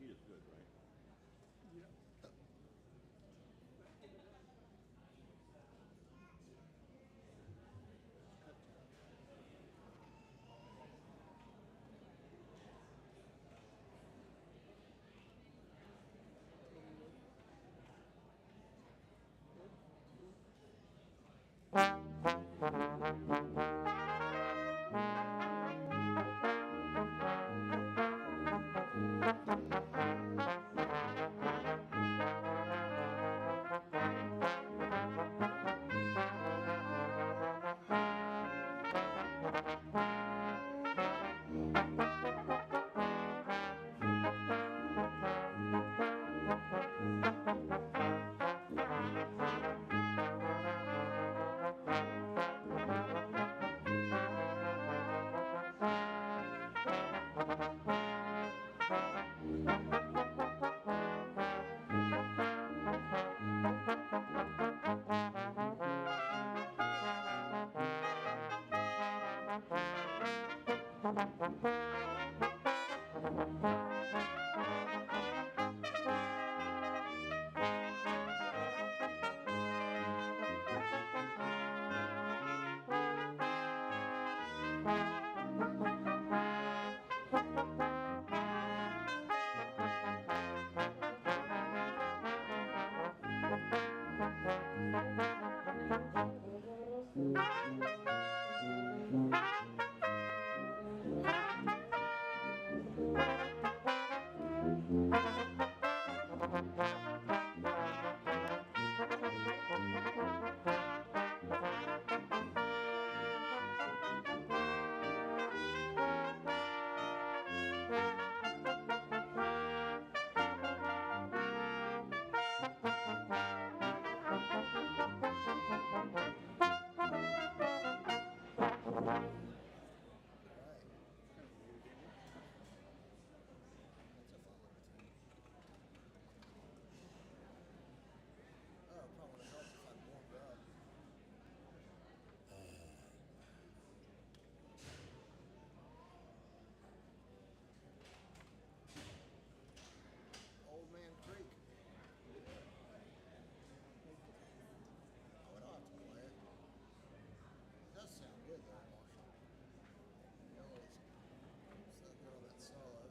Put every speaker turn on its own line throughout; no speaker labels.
heat is good, right?
Yeah. Kind of weird, isn't it?
Old Man Creek. Oh, I don't have to play it. It does sound good though, Marshall. You know, it's so good on that solo.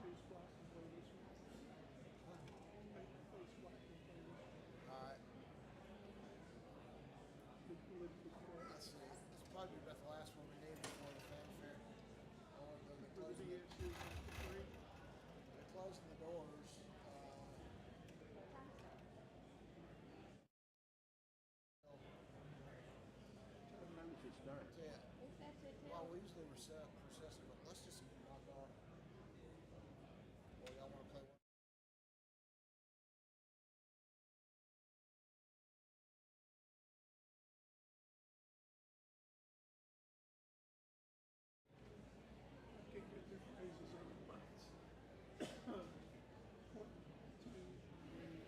Face swap and play this one. Face swap and play this one.
Alright,
Elliptic play.
let's see. This will probably be about the last one we need before the fanfare. Or they're
For the
closing
BSC after 3.
they're closing the doors.
What time does it start?
Yeah. Well, we usually process it, but let's just knock off. Or y'all want to play one?
Get your different faces on the box. 1, 2, 3.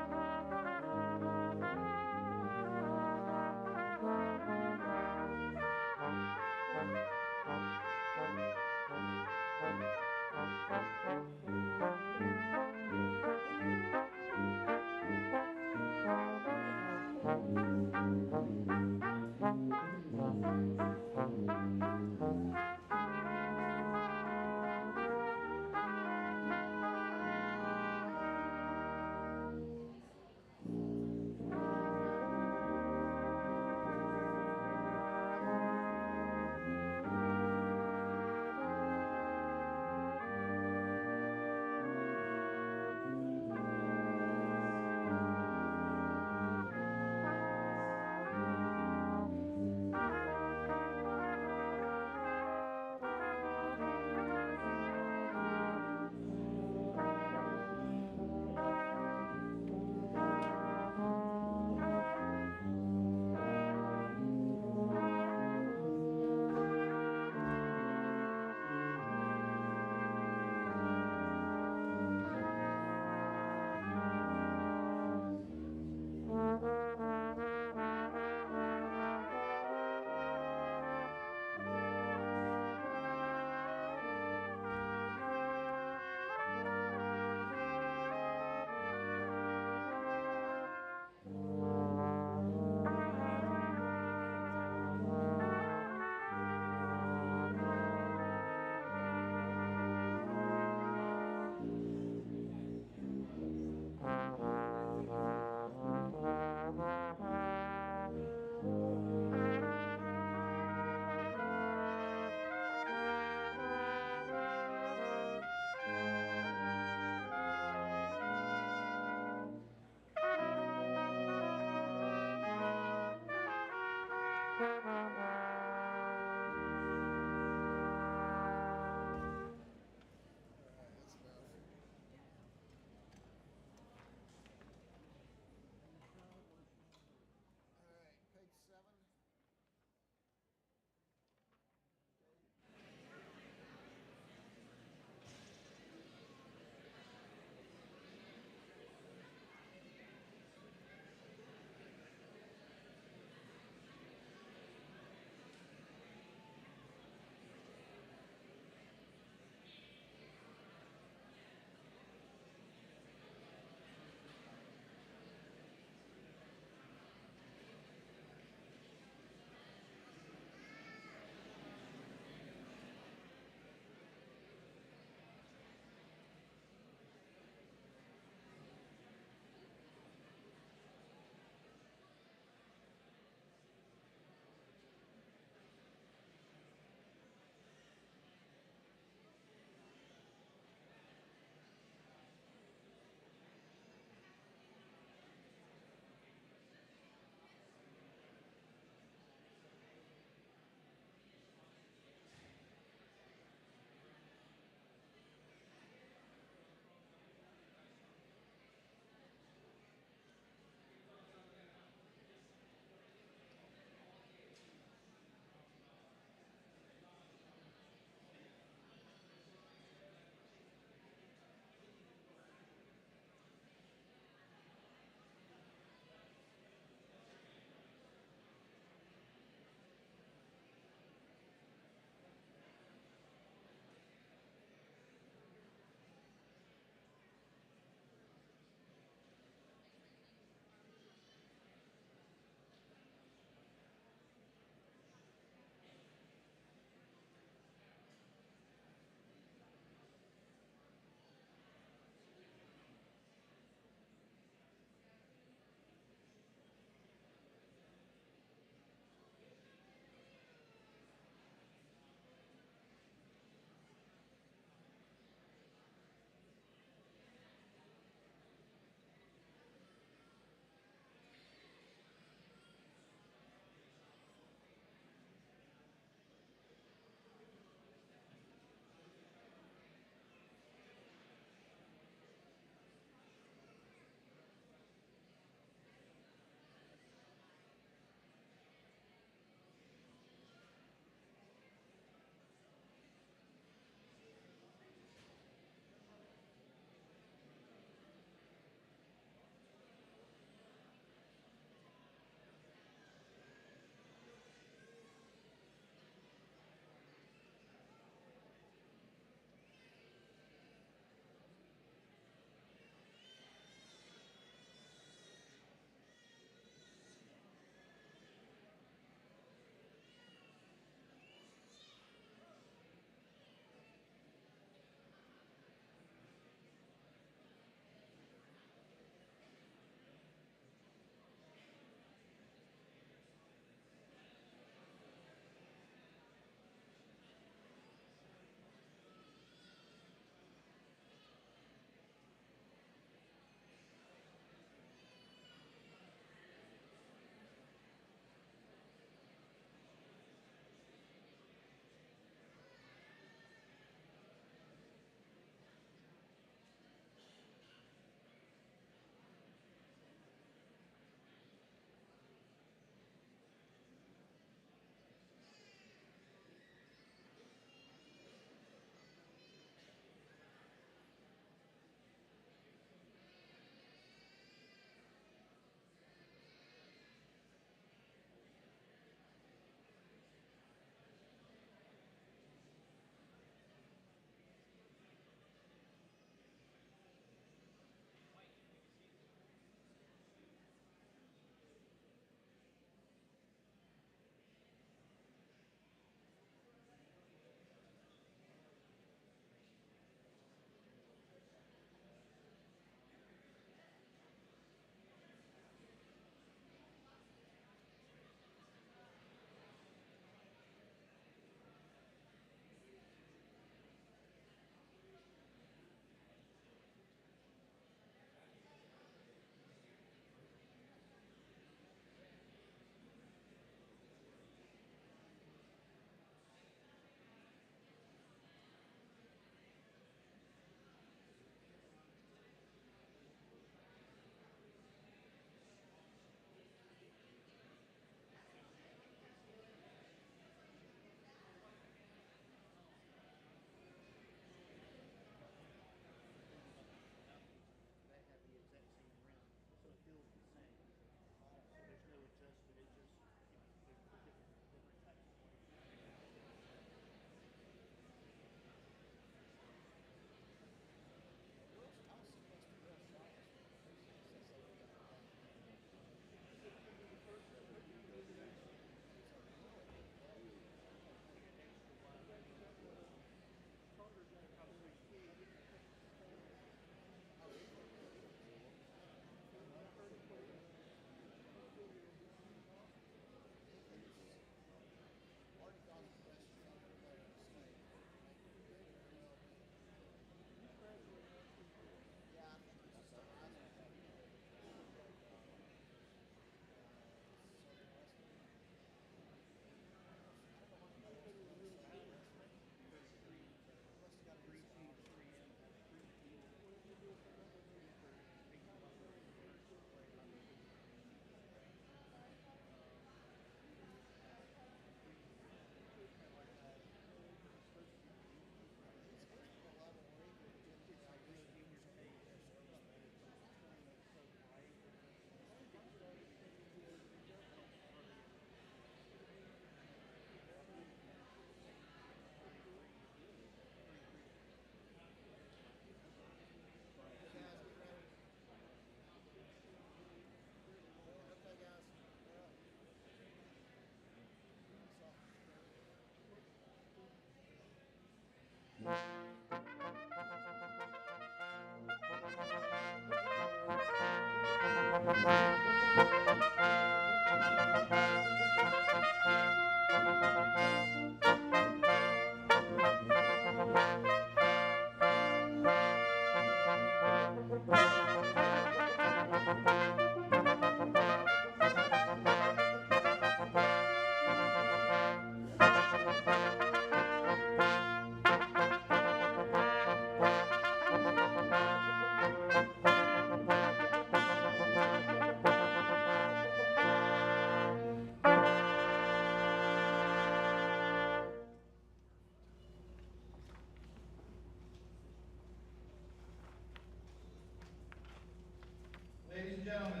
Ladies and gentlemen,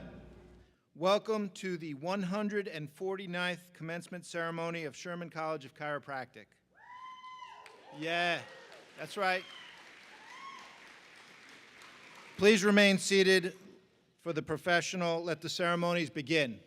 welcome to the 149th commencement ceremony of Sherman College of Chiropractic. Yeah, that's right. Please remain seated for the professional. Let the ceremonies begin.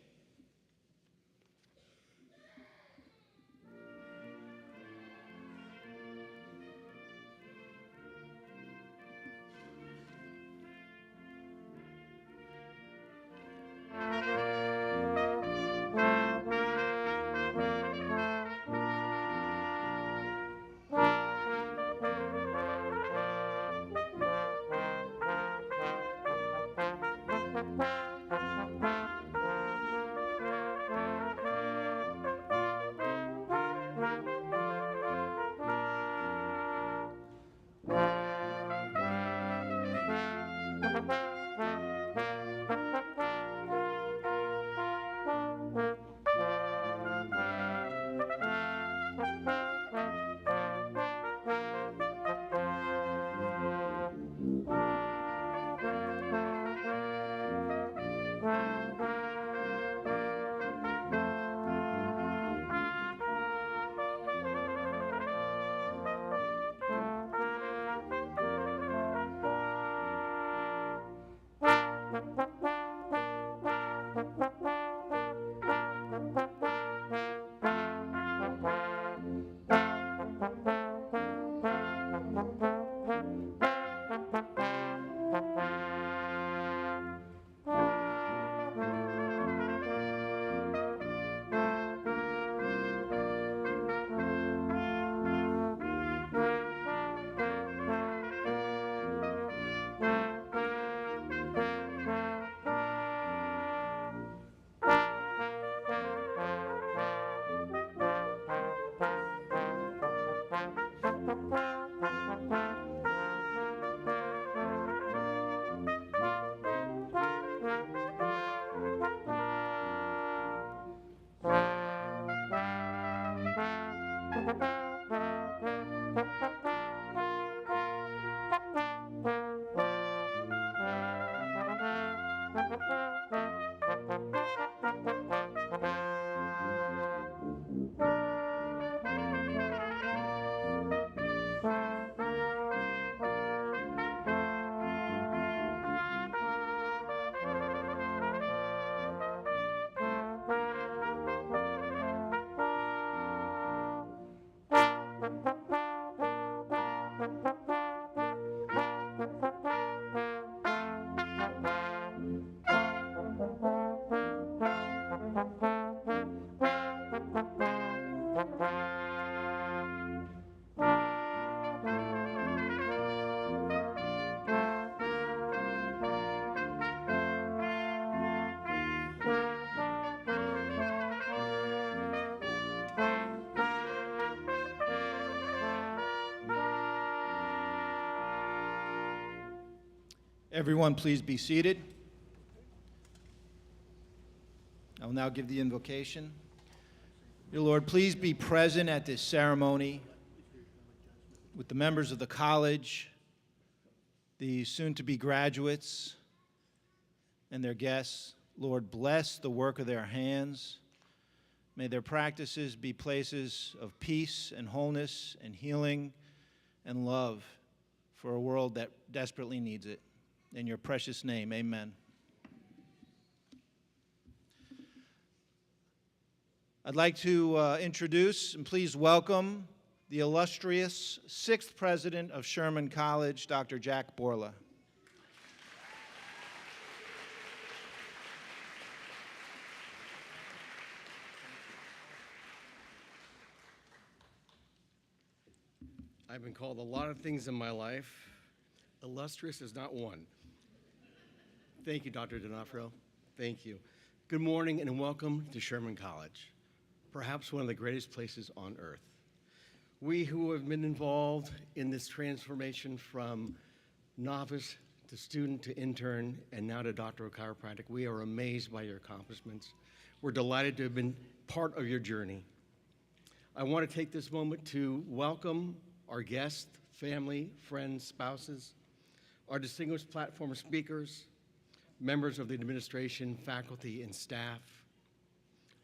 Everyone, please be seated. I will now give the invocation. Dear Lord, please be present at this ceremony with the members of the college, the soon-to-be graduates, and their guests. Lord, bless the work of their hands. May their practices be places of peace and wholeness and healing and love for a world that desperately needs it. In your precious name, amen. I'd like to introduce and please welcome the illustrious 6th President of Sherman College, Dr. Jack Borla.
I've been called a lot of things in my life. Illustrious is not one. Thank you, Dr. D'Onofrio. Thank you. Good morning and welcome to Sherman College, perhaps one of the greatest places on earth. We who have been involved in this transformation from novice to student to intern and now to doctor of chiropractic, we are amazed by your accomplishments. We're delighted to have been part of your journey. I want to take this moment to welcome our guests, family, friends, spouses, our distinguished platform speakers, members of the administration, faculty, and staff,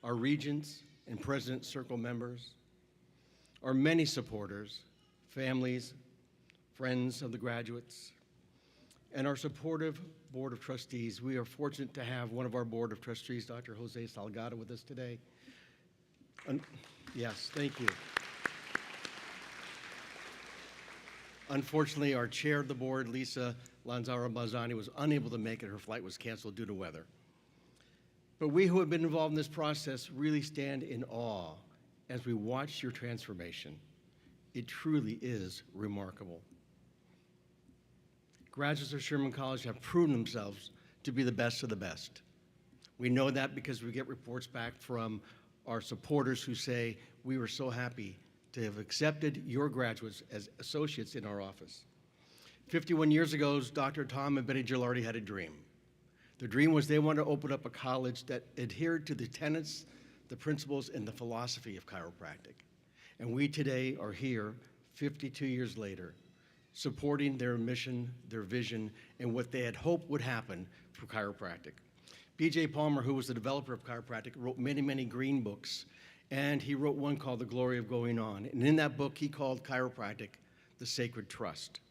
our regents and President Circle members, our many supporters, families, friends of the graduates, and our supportive Board of Trustees. We are fortunate to have one of our Board of Trustees, Dr. Jose Salgado, with us today. Yes, thank you. Unfortunately, our chair of the board, Lisa Lanzaro Bazzani, was unable to make it. Her flight was canceled due to weather. But we who have been involved in this process really stand in awe as we watch your transformation. It truly is remarkable. Graduates of Sherman College have proven themselves to be the best of the best. We know that because we get reports back from our supporters who say, we were so happy to have accepted your graduates as associates in our office. 51 years ago, Dr. Tom and Betty Gilardi had a dream. The dream was they wanted to open up a college that adhered to the tenets, the principles, and the philosophy of chiropractic. And we today are here, 52 years later, supporting their mission, their vision, and what they had hoped would happen for chiropractic. B.J. Palmer, who was the developer of chiropractic, wrote many, many green books, and he wrote one called The Glory of Going On. And in that book, he called chiropractic the sacred trust.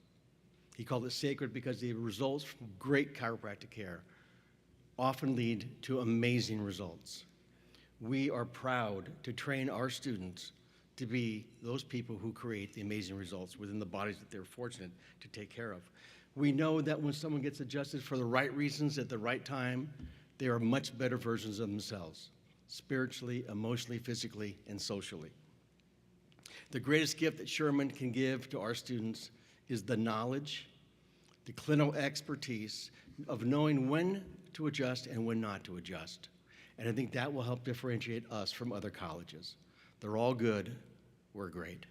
He called it sacred because the results from great chiropractic care often lead to amazing results. We are proud to train our students to be those people who create the amazing results within the bodies that they're fortunate to take care of. We know that when someone gets adjusted for the right reasons at the right time, they are much better versions of themselves, spiritually, emotionally, physically, and socially. The greatest gift that Sherman can give to our students is the knowledge, the clinical expertise of knowing when to adjust and when not to adjust. And I think that will help differentiate us from other colleges. They're all good, we're great.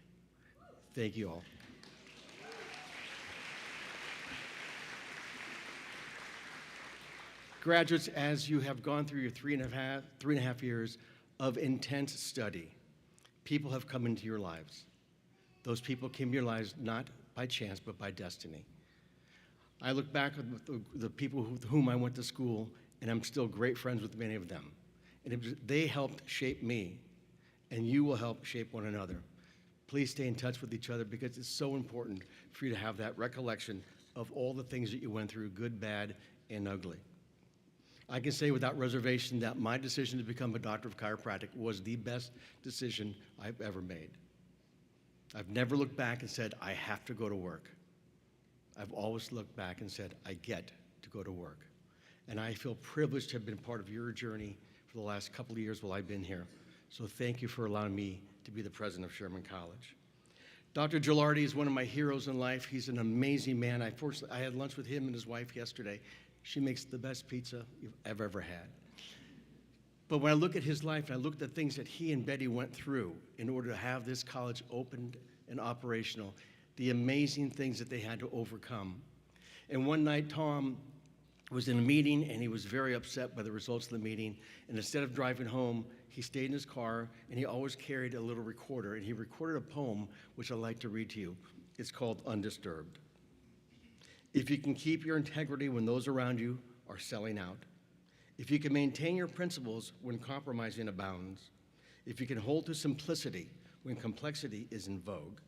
Thank you all. Graduates, as you have gone through your three and a half years of intense study, people have come into your lives. Those people came to your lives not by chance, but by destiny. I look back at the people with whom I went to school, and I'm still great friends with many of them. And they helped shape me, and you will help shape one another. Please stay in touch with each other because it's so important for you to have that recollection of all the things that you went through, good, bad, and ugly. I can say without reservation that my decision to become a doctor of chiropractic was the best decision I've ever made. I've never looked back and said, I have to go to work. I've always looked back and said, I get to go to work. And I feel privileged to have been part of your journey for the last couple of years while I've been here. So thank you for allowing me to be the president of Sherman College. Dr. Gilardi is one of my heroes in life. He's an amazing man. I had lunch with him and his wife yesterday. She makes the best pizza I've ever had. But when I look at his life and I look at the things that he and Betty went through in order to have this college opened and operational, the amazing things that they had to overcome. And one night, Tom was in a meeting and he was very upset by the results of the meeting. And instead of driving home, he stayed in his car and he always carried a little recorder. And he recorded a poem, which I'd like to read to you. It's called Undisturbed. If you can keep your integrity when those around you are selling out, if you can maintain your principles when compromising abounds, if you can hold to simplicity when complexity is in vogue,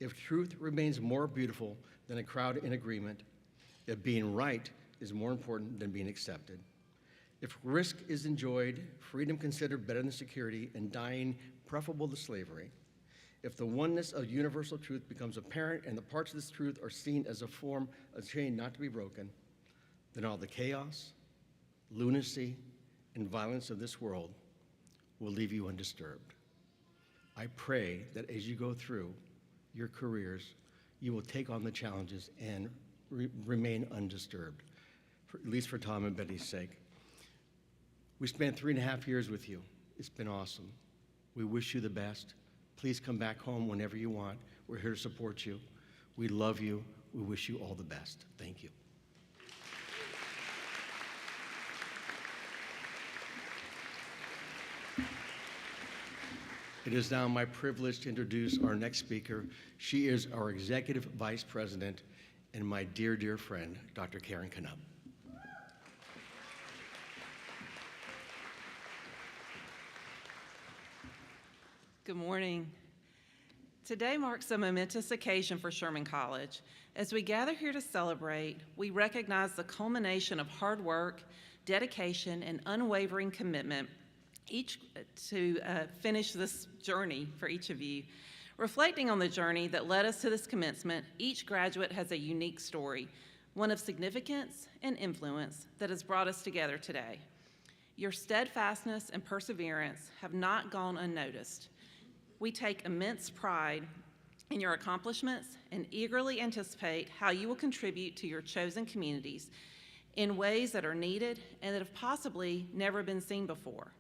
if truth remains more beautiful than a crowd in agreement, if being right is more important than being accepted, if risk is enjoyed, freedom considered better than security, and dying preferable to slavery, if the oneness of universal truth becomes apparent and the parts of this truth are seen as a form of chain not to be broken, then all the chaos, lunacy, and violence of this world will leave you undisturbed. I pray that as you go through, your careers, you will take on the challenges and remain undisturbed, at least for Tom and Betty's sake. We spent 3.5 years with you. It's been awesome. We wish you the best. Please come back home whenever you want. We're here to support you. We love you. We wish you all the best. Thank you. It is now my privilege to introduce our next speaker. She is our Executive Vice President and my dear, dear friend, Dr. Karen Knupp.
Good morning. Today marks a momentous occasion for Sherman College. As we gather here to celebrate, we recognize the culmination of hard work, dedication, and unwavering commitment to finish this journey for each of you. Reflecting on the journey that led us to this commencement, each graduate has a unique story, one of significance and influence that has brought us together today. Your steadfastness and perseverance have not gone unnoticed. We take immense pride in your accomplishments and eagerly anticipate how you will contribute to your chosen communities in ways that are needed and that have possibly never been seen before.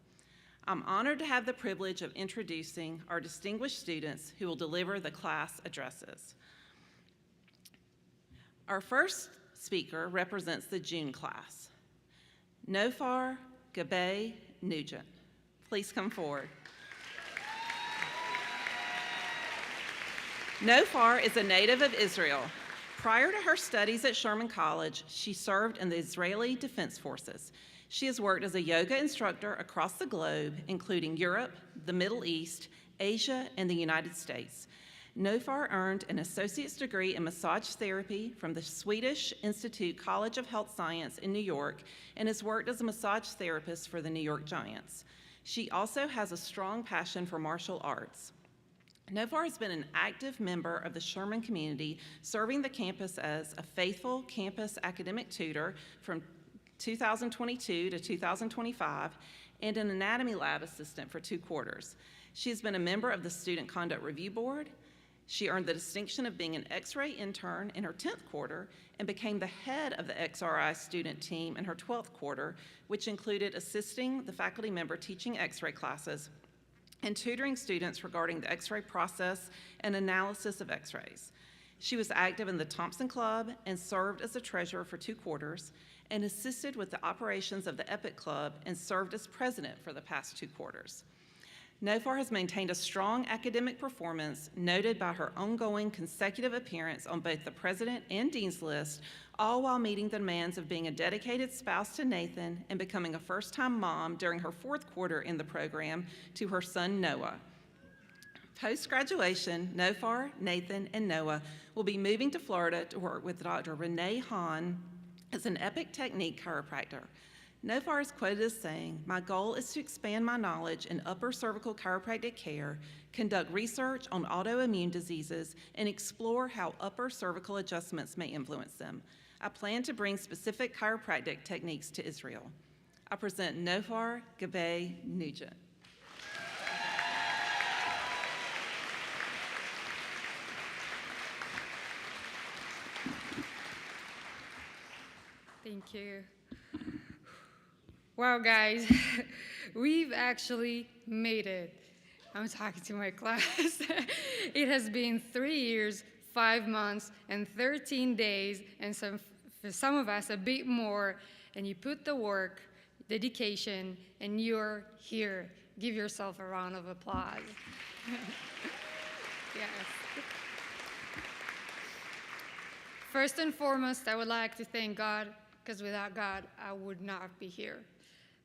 I'm honored to have the privilege of introducing our distinguished students who will deliver the class addresses. Our first speaker represents the June class, Nofar Gabe Nugent. Please come forward. Nofar is a native of Israel. Prior to her studies at Sherman College, she served in the Israeli Defense Forces. She has worked as a yoga instructor across the globe, including Europe, the Middle East, Asia, and the United States. Nofar earned an associate's degree in massage therapy from the Swedish Institute College of Health Science in New York and has worked as a massage therapist for the New York Giants. She also has a strong passion for martial arts. Nofar has been an active member of the Sherman community, serving the campus as a faithful campus academic tutor from 2022 to 2025, and an anatomy lab assistant for 2 quarters. She has been a member of the Student Conduct Review Board. She earned the distinction of being an X-ray intern in her 10th quarter and became the head of the XRI student team in her 12th quarter, which included assisting the faculty member teaching X-ray classes and tutoring students regarding the X-ray process and analysis of X-rays. She was active in the Thompson Club and served as a treasurer for 2 quarters and assisted with the operations of the Epic Club and served as president for the past 2 quarters. Nofar has maintained a strong academic performance noted by her ongoing consecutive appearance on both the president and dean's list, all while meeting the demands of being a dedicated spouse to Nathan and becoming a first-time mom during her 4th quarter in the program to her son Noah. Post-graduation, Nofar, Nathan, and Noah will be moving to Florida to work with Dr. Renee Hahn as an Epic Technique chiropractor. Nofar is quoted as saying, "My goal is to expand my knowledge in upper cervical chiropractic care, conduct research on autoimmune diseases, and explore how upper cervical adjustments may influence them. I plan to bring specific chiropractic techniques to Israel." I present Nofar Gabe Nugent.
Thank you. Wow, guys, we've actually made it. I'm talking to my class. It has been 3 years, 5 months, and 13 days, and for some of us, a bit more, and you put the work, dedication, and you're here. Give yourself a round of applause. Yes. First and foremost, I would like to thank God, because without God, I would not be here.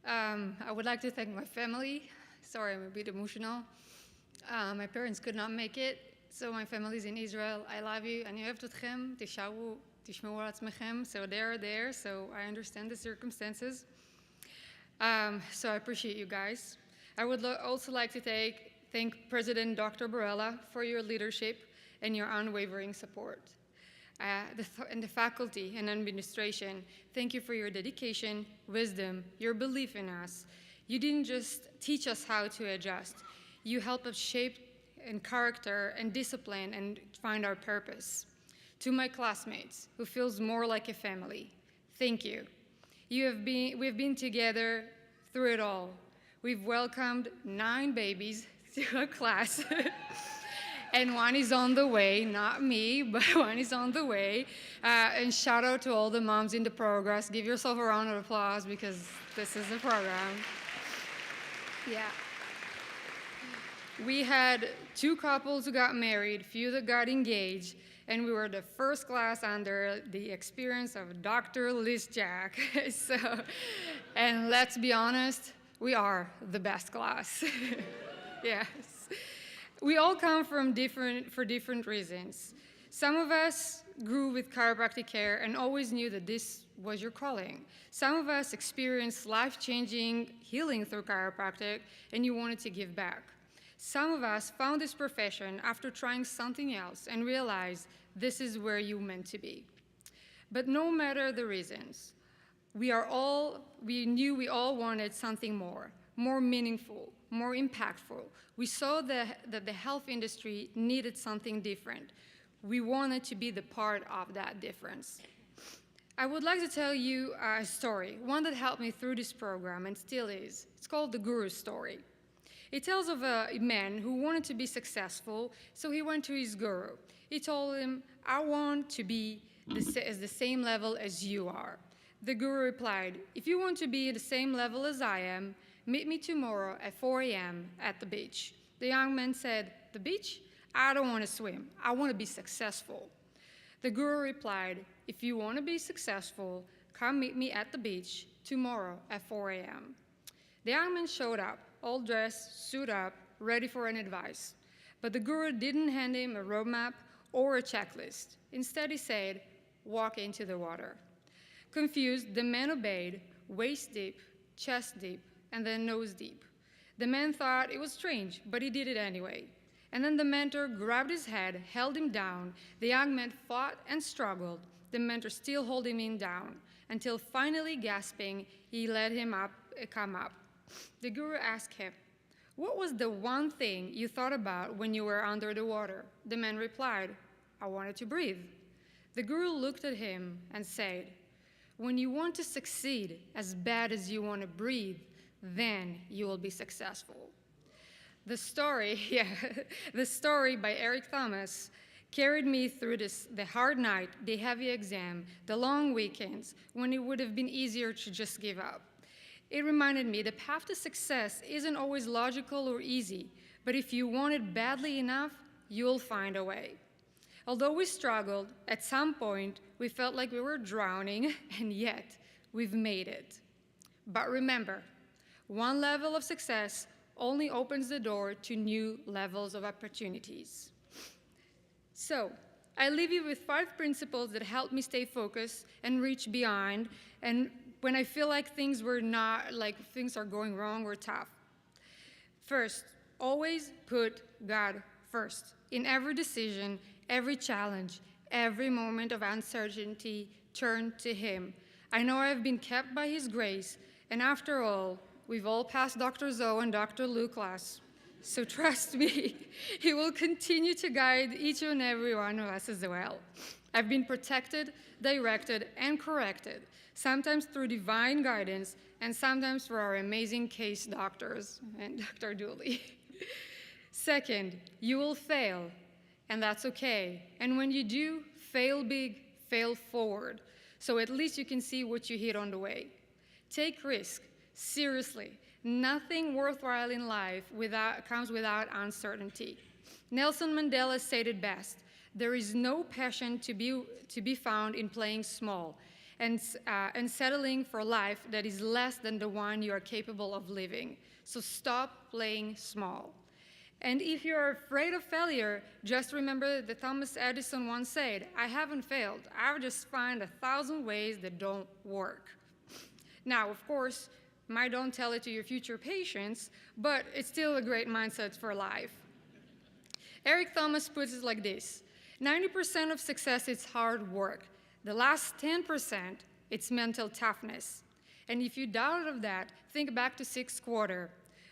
I would like to thank my family. Sorry, I'm a bit emotional. My parents could not make it, so my family's in Israel. I love you. אני אוהבת אתכם. תשמעו על עצמכם. So they're there, so I understand the circumstances. So I appreciate you guys. I would also like to thank President Dr. Barella for your leadership and your unwavering support. And the faculty and administration, thank you for your dedication, wisdom, your belief in us. You didn't just teach us how to adjust. You helped us shape and character and discipline and find our purpose. To my classmates, who feels more like a family, thank you. We've been together through it all. We've welcomed 9 babies to our class. And one is on the way, not me, but one is on the way. And shout out to all the moms in the progress. Give yourself a round of applause because this is the program. Yeah. We had 2 couples who got married, few that got engaged, and we were the first class under the experience of Dr. Liz Jack. And let's be honest, we are the best class. Yes. We all come from for different reasons. Some of us grew with chiropractic care and always knew that this was your calling. Some of us experienced life-changing healing through chiropractic and you wanted to give back. Some of us found this profession after trying something else and realized this is where you meant to be. But no matter the reasons, we knew we all wanted something more meaningful, more impactful. We saw that the health industry needed something different. We wanted to be the part of that difference. I would like to tell you a story, one that helped me through this program and still is. It's called the Guru's Story. It tells of a man who wanted to be successful, so he went to his guru. He told him, I want to be at the same level as you are. The guru replied, if you want to be at the same level as I am, meet me tomorrow at 4 a.m. at the beach. The young man said, the beach? I don't want to swim. I want to be successful. The guru replied, if you want to be successful, come meet me at the beach tomorrow at 4 a.m. The young man showed up, all dressed, suit up, ready for an advice. But the guru didn't hand him a roadmap or a checklist. Instead, he said, walk into the water. Confused, the man obeyed, waist deep, chest deep, and then nose deep. The man thought it was strange, but he did it anyway. And then the mentor grabbed his head, held him down. The young man fought and struggled, the mentor still holding him down, until finally gasping, he let him come up. The guru asked him, what was the one thing you thought about when you were under the water? The man replied, I wanted to breathe. The guru looked at him and said, when you want to succeed as bad as you want to breathe, then you will be successful. The story by Eric Thomas carried me through the hard night, the heavy exam, the long weekends, when it would have been easier to just give up. It reminded me the path to success isn't always logical or easy, but if you want it badly enough, you'll find a way. Although we struggled, at some point we felt like we were drowning, and yet we've made it. But remember, one level of success only opens the door to new levels of opportunities. So, I leave you with 5 principles that help me stay focused and reach beyond, and when I feel like things are going wrong or tough. First, always put God first. In every decision, every challenge, every moment of uncertainty, turn to Him. I know I've been kept by His grace, and after all, we've all passed Dr. Zoe and Dr. Lou class. So trust me, He will continue to guide each and every one of us as well. I've been protected, directed, and corrected, sometimes through divine guidance, and sometimes through our amazing case doctors and Dr. Dooley. Second, you will fail, and that's okay. And when you do, fail big, fail forward, so at least you can see what you hit on the way. Take risk, seriously. Nothing worthwhile in life comes without uncertainty. Nelson Mandela said it best, there is no passion to be found in playing small and settling for life that is less than the one you are capable of living. So stop playing small. And if you're afraid of failure, just remember that Thomas Edison once said, I haven't failed, I've just found 1,000 ways that don't work. Now, of course, don't tell it to your future patients, but it's still a great mindset for life. Eric Thomas puts it like this, 90% of success is hard work. The last 10%, it's mental toughness. And if you doubt of that, think back to 6th quarter.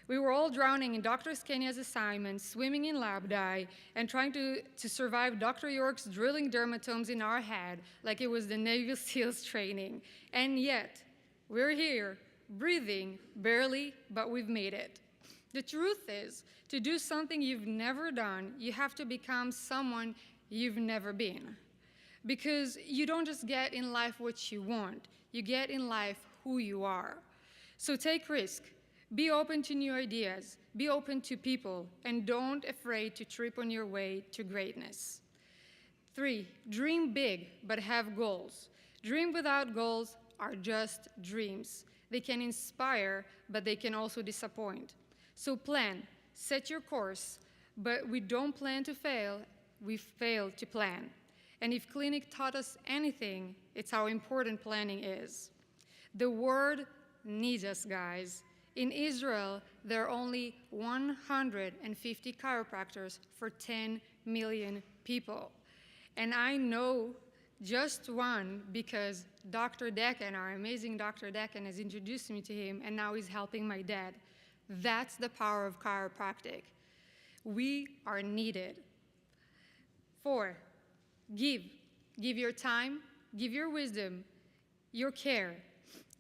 We were all drowning in Dr. Skenya's assignments, swimming in lab dye, and trying to survive Dr. York's drilling dermatomes in our head like it was the Navy SEALs training. And yet, we're here, breathing, barely, but we've made it. The truth is, to do something you've never done, you have to become someone you've never been. Because you don't just get in life what you want, you get in life who you are. So take risk. Be open to new ideas, be open to people, and don't afraid to trip on your way to greatness. 3, dream big, but have goals. Dream without goals are just dreams. They can inspire, but they can also disappoint. So plan, set your course, but we don't plan to fail, we fail to plan. And if clinic taught us anything, it's how important planning is. The world needs us, guys. In Israel, there are only 150 chiropractors for 10 million people. And I know just one because Dr. Decken, our amazing Dr. Decken, has introduced me to him, and now he's helping my dad. That's the power of chiropractic. We are needed. 4, give. Give your time, give your wisdom, your care.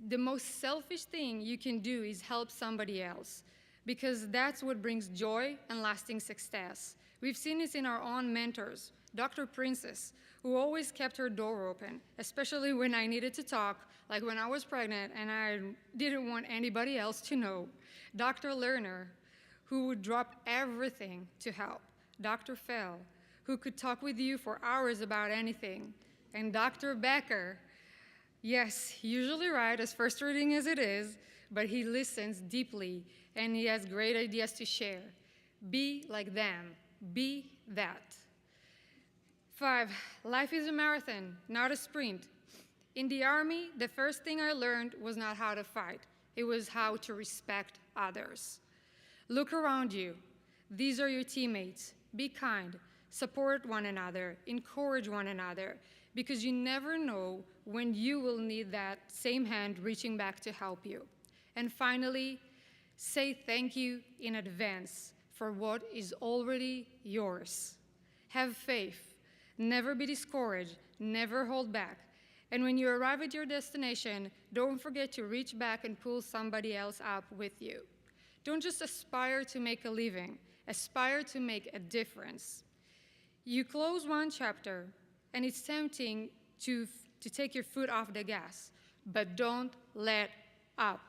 The most selfish thing you can do is help somebody else, because that's what brings joy and lasting success. We've seen this in our own mentors, Dr. Princess, who always kept her door open, especially when I needed to talk, like when I was pregnant and I didn't want anybody else to know. Dr. Lerner, who would drop everything to help. Dr. Fell, who could talk with you for hours about anything. And Dr. Becker, yes, usually right, as frustrating as it is, but he listens deeply and he has great ideas to share. Be like them. Be that. 5, life is a marathon, not a sprint. In the Army, the first thing I learned was not how to fight. It was how to respect others. Look around you. These are your teammates. Be kind. Support one another. Encourage one another. Because you never know when you will need that same hand reaching back to help you. And finally, say thank you in advance for what is already yours. Have faith. Never be discouraged. Never hold back. And when you arrive at your destination, don't forget to reach back and pull somebody else up with you. Don't just aspire to make a living. Aspire to make a difference. You close one chapter, and it's tempting to take your foot off the gas, but don't let up.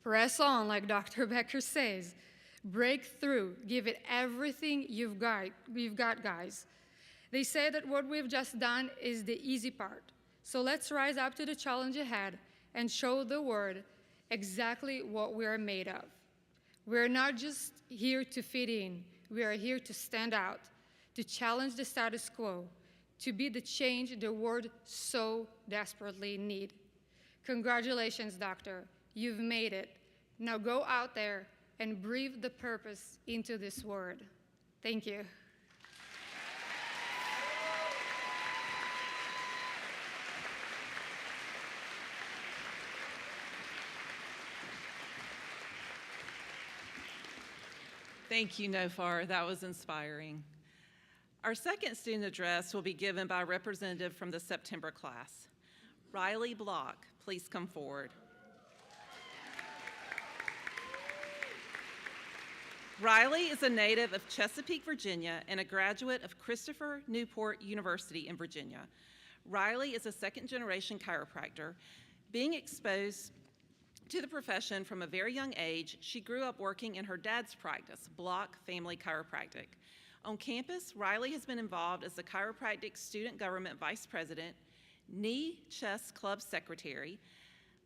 Press on, like Dr. Becker says. Break through. Give it everything you've got, guys. They say that what we've just done is the easy part. So let's rise up to the challenge ahead and show the world exactly what we are made of. We're not just here to fit in. We are here to stand out, to challenge the status quo, to be the change the world so desperately needs. Congratulations, doctor. You've made it. Now go out there and breathe the purpose into this world. Thank you.
Thank you, Nofar. That was inspiring. Our second student address will be given by a representative from the September class. Riley Block, please come forward. Riley is a native of Chesapeake, Virginia, and a graduate of Christopher Newport University in Virginia. Riley is a second-generation chiropractor. Being exposed to the profession from a very young age, she grew up working in her dad's practice, Block Family Chiropractic. On campus, Riley has been involved as the Chiropractic Student Government Vice President, Knee Chest Club Secretary,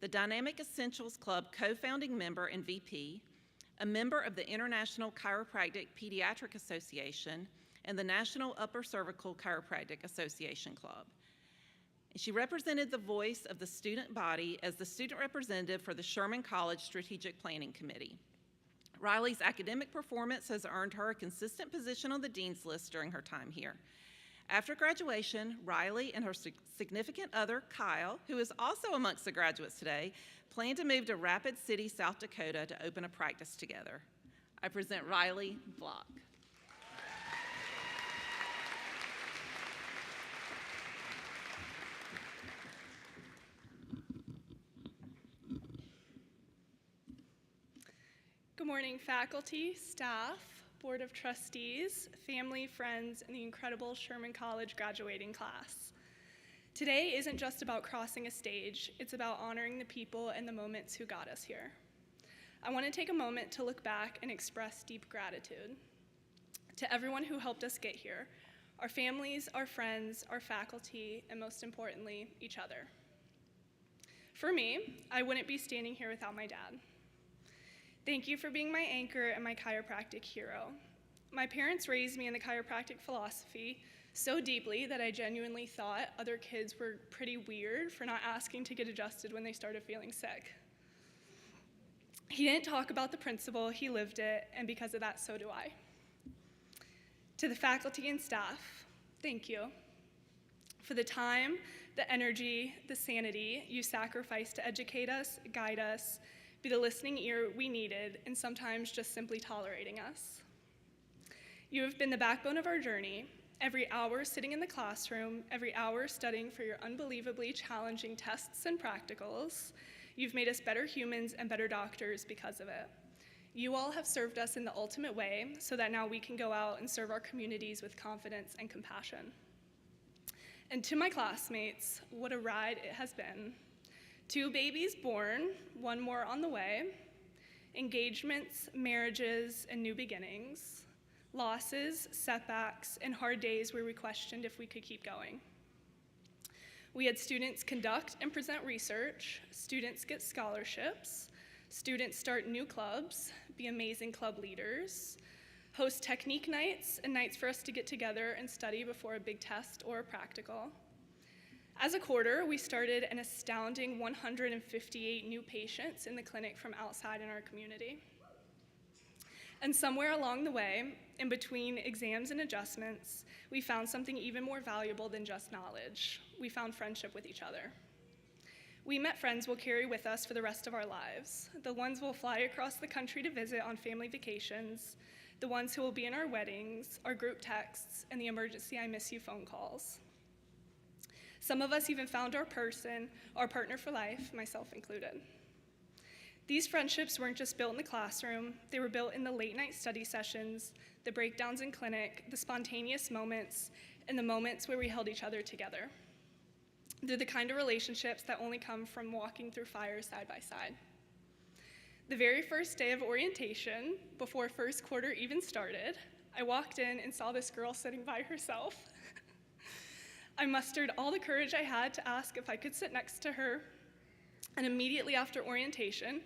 the Dynamic Essentials Club co-founding member and VP, a member of the International Chiropractic Pediatric Association, and the National Upper Cervical Chiropractic Association Club. She represented the voice of the student body as the student representative for the Sherman College Strategic Planning Committee. Riley's academic performance has earned her a consistent position on the dean's list during her time here. After graduation, Riley and her significant other, Kyle, who is also amongst the graduates today, plan to move to Rapid City, South Dakota to open a practice together. I present Riley Block.
Good morning, faculty, staff, Board of Trustees, family, friends, and the incredible Sherman College graduating class. Today isn't just about crossing a stage, it's about honoring the people and the moments who got us here. I want to take a moment to look back and express deep gratitude to everyone who helped us get here, our families, our friends, our faculty, and most importantly, each other. For me, I wouldn't be standing here without my dad. Thank you for being my anchor and my chiropractic hero. My parents raised me in the chiropractic philosophy so deeply that I genuinely thought other kids were pretty weird for not asking to get adjusted when they started feeling sick. He didn't talk about the principle, he lived it, and because of that, so do I. To the faculty and staff, thank you for the time, the energy, the sanity you sacrificed to educate us, guide us, be the listening ear we needed, and sometimes just simply tolerating us. You have been the backbone of our journey, every hour sitting in the classroom, every hour studying for your unbelievably challenging tests and practicals. You've made us better humans and better doctors because of it. You all have served us in the ultimate way so that now we can go out and serve our communities with confidence and compassion. And to my classmates, what a ride it has been. 2 babies born, 1 more on the way, engagements, marriages, and new beginnings, losses, setbacks, and hard days where we questioned if we could keep going. We had students conduct and present research, students get scholarships, students start new clubs, be amazing club leaders, host technique nights and nights for us to get together and study before a big test or a practical. As a quarter, we started an astounding 158 new patients in the clinic from outside in our community. And somewhere along the way, in between exams and adjustments, we found something even more valuable than just knowledge. We found friendship with each other. We met friends we'll carry with us for the rest of our lives, the ones we'll fly across the country to visit on family vacations, the ones who will be in our weddings, our group texts, and the emergency I miss you phone calls. Some of us even found our person, our partner for life, myself included. These friendships weren't just built in the classroom, they were built in the late night study sessions, the breakdowns in clinic, the spontaneous moments, and the moments where we held each other together. They're the kind of relationships that only come from walking through fire side by side. The very first day of orientation, before first quarter even started, I walked in and saw this girl sitting by herself. I mustered all the courage I had to ask if I could sit next to her, and immediately after orientation,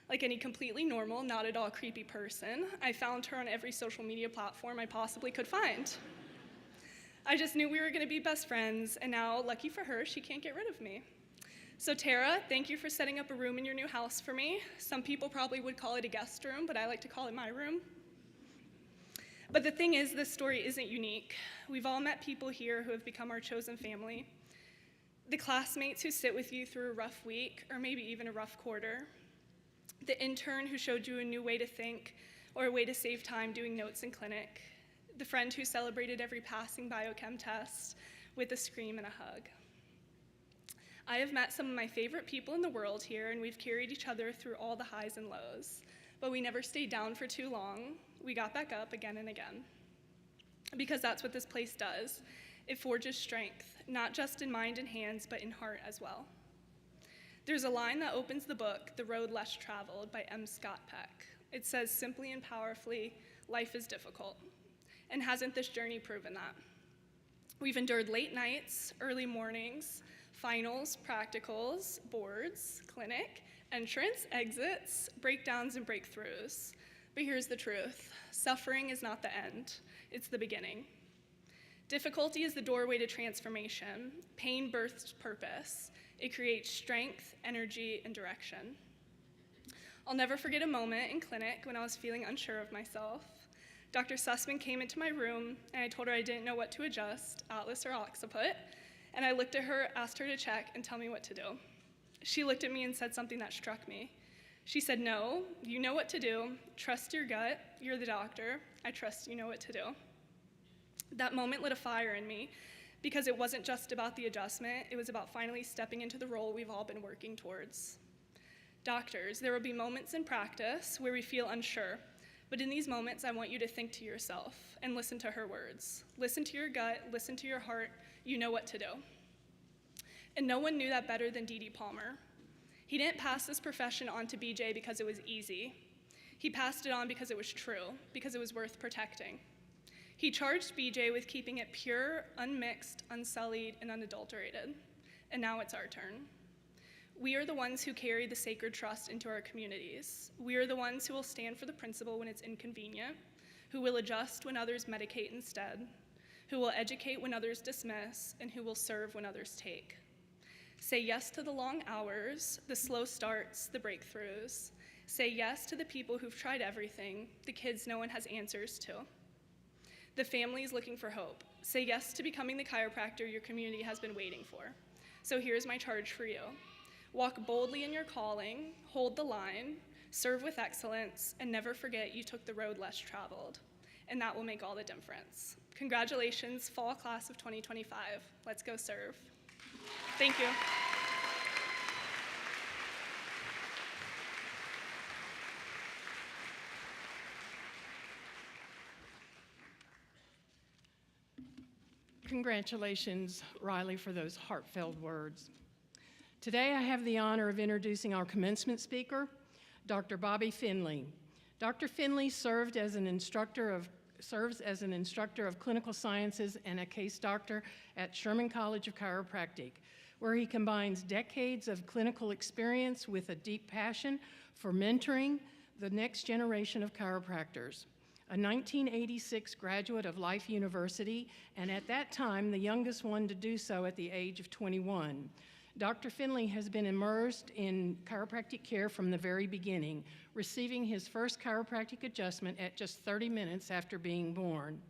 like any completely normal, not at all creepy person, I found her on every social media platform I possibly could find. I just knew we were gonna be best friends, and now, lucky for her, she can't get rid of me. So Tara, thank you for setting up a room in your new house for me. Some people probably would call it a guest room, but I like to call it my room. But the thing is, this story isn't unique. We've all met people here who have become our chosen family. The classmates who sit with you through a rough week, or maybe even a rough quarter. The intern who showed you a new way to think, or a way to save time doing notes in clinic. The friend who celebrated every passing biochem test with a scream and a hug. I have met some of my favorite people in the world here, and we've carried each other through all the highs and lows. But we never stayed down for too long. We got back up again and again. Because that's what this place does. It forges strength, not just in mind and hands, but in heart as well. There's a line that opens the book, The Road Less Traveled by M. Scott Peck. It says simply and powerfully, life is difficult. And hasn't this journey proven that? We've endured late nights, early mornings, finals, practicals, boards, clinic, entrance, exits, breakdowns, and breakthroughs. But here's the truth. Suffering is not the end. It's the beginning. Difficulty is the doorway to transformation. Pain births purpose. It creates strength, energy, and direction. I'll never forget a moment in clinic when I was feeling unsure of myself. Dr. Sussman came into my room, and I told her I didn't know what to adjust, Atlas or occiput, and I looked at her, asked her to check, and tell me what to do. She looked at me and said something that struck me. She said, "No, you know what to do. Trust your gut. You're the doctor. I trust you know what to do." That moment lit a fire in me because it wasn't just about the adjustment, it was about finally stepping into the role we've all been working towards. Doctors, there will be moments in practice where we feel unsure, but in these moments, I want you to think to yourself and listen to her words. Listen to your gut, listen to your heart, you know what to do. And no one knew that better than D.D. Palmer. He didn't pass this profession on to BJ because it was easy. He passed it on because it was true, because it was worth protecting. He charged BJ with keeping it pure, unmixed, unsullied, and unadulterated. And now it's our turn. We are the ones who carry the sacred trust into our communities. We are the ones who will stand for the principle when it's inconvenient, who will adjust when others medicate instead, who will educate when others dismiss, and who will serve when others take. Say yes to the long hours, the slow starts, the breakthroughs. Say yes to the people who've tried everything, the kids no one has answers to. The families looking for hope. Say yes to becoming the chiropractor your community has been waiting for. So here's my charge for you. Walk boldly in your calling, hold the line, serve with excellence, and never forget you took the road less traveled. And that will make all the difference. Congratulations, fall class of 2025. Let's go serve. Thank you.
Congratulations, Riley, for those heartfelt words. Today, I have the honor of introducing our commencement speaker, Dr. Bobby Finley. Dr. Finley serves as an instructor of clinical sciences and a case doctor at Sherman College of Chiropractic, where he combines decades of clinical experience with a deep passion for mentoring the next generation of chiropractors. A 1986 graduate of Life University, and at that time, the youngest one to do so at the age of 21. Dr. Finley has been immersed in chiropractic care from the very beginning, receiving his first chiropractic adjustment at just 30 minutes after being born.